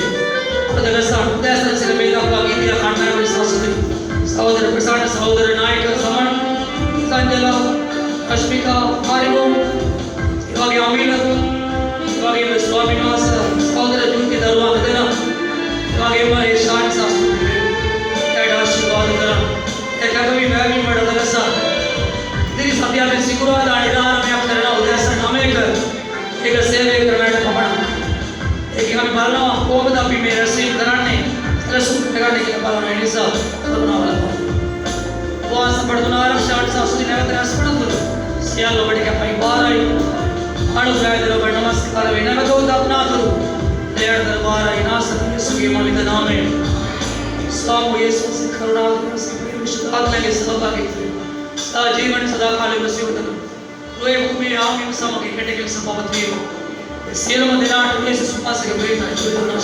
Speaker 1: पदगसा उदयसन से मेला का गीतिया कांडा में सासुदे सहोदर प्रसाद सहोदर नायक समन संजला अश्मिका आरिवो इवागे अमीलत इवागे में स्वामी निवास सहोदर जुनके दरबार देना इवागे में शान सासुदे आशीर्वाद करा एक कभी बैगी में डलसा तेरी सत्या में सिकुरा दाढ़ीदार में करना उदयसन हमें कर एक सेवे करना कमण एक हम बालना कोमदा भी मेरे से कराने रसूल लगाने के बालना निसा करुणा वाला वो संपड़ना आरक्षण सासुदी ने तेरा स्मरण सियाल बड़ी के पई बाराई अणु गायदर पर नमस्कार वे न तो अपना करो देर दरबार आई ना सत्य सुगी मालिक नाम है स्वामी यीशु से करुणा से विशुद्ध आत्मा के सहभागी सा जीवन सदा काल बसियोतन लोए भूमि आमिम समगे केटेकल संपत्ति सेल मदिना यीशु सुपास के बेटा जोना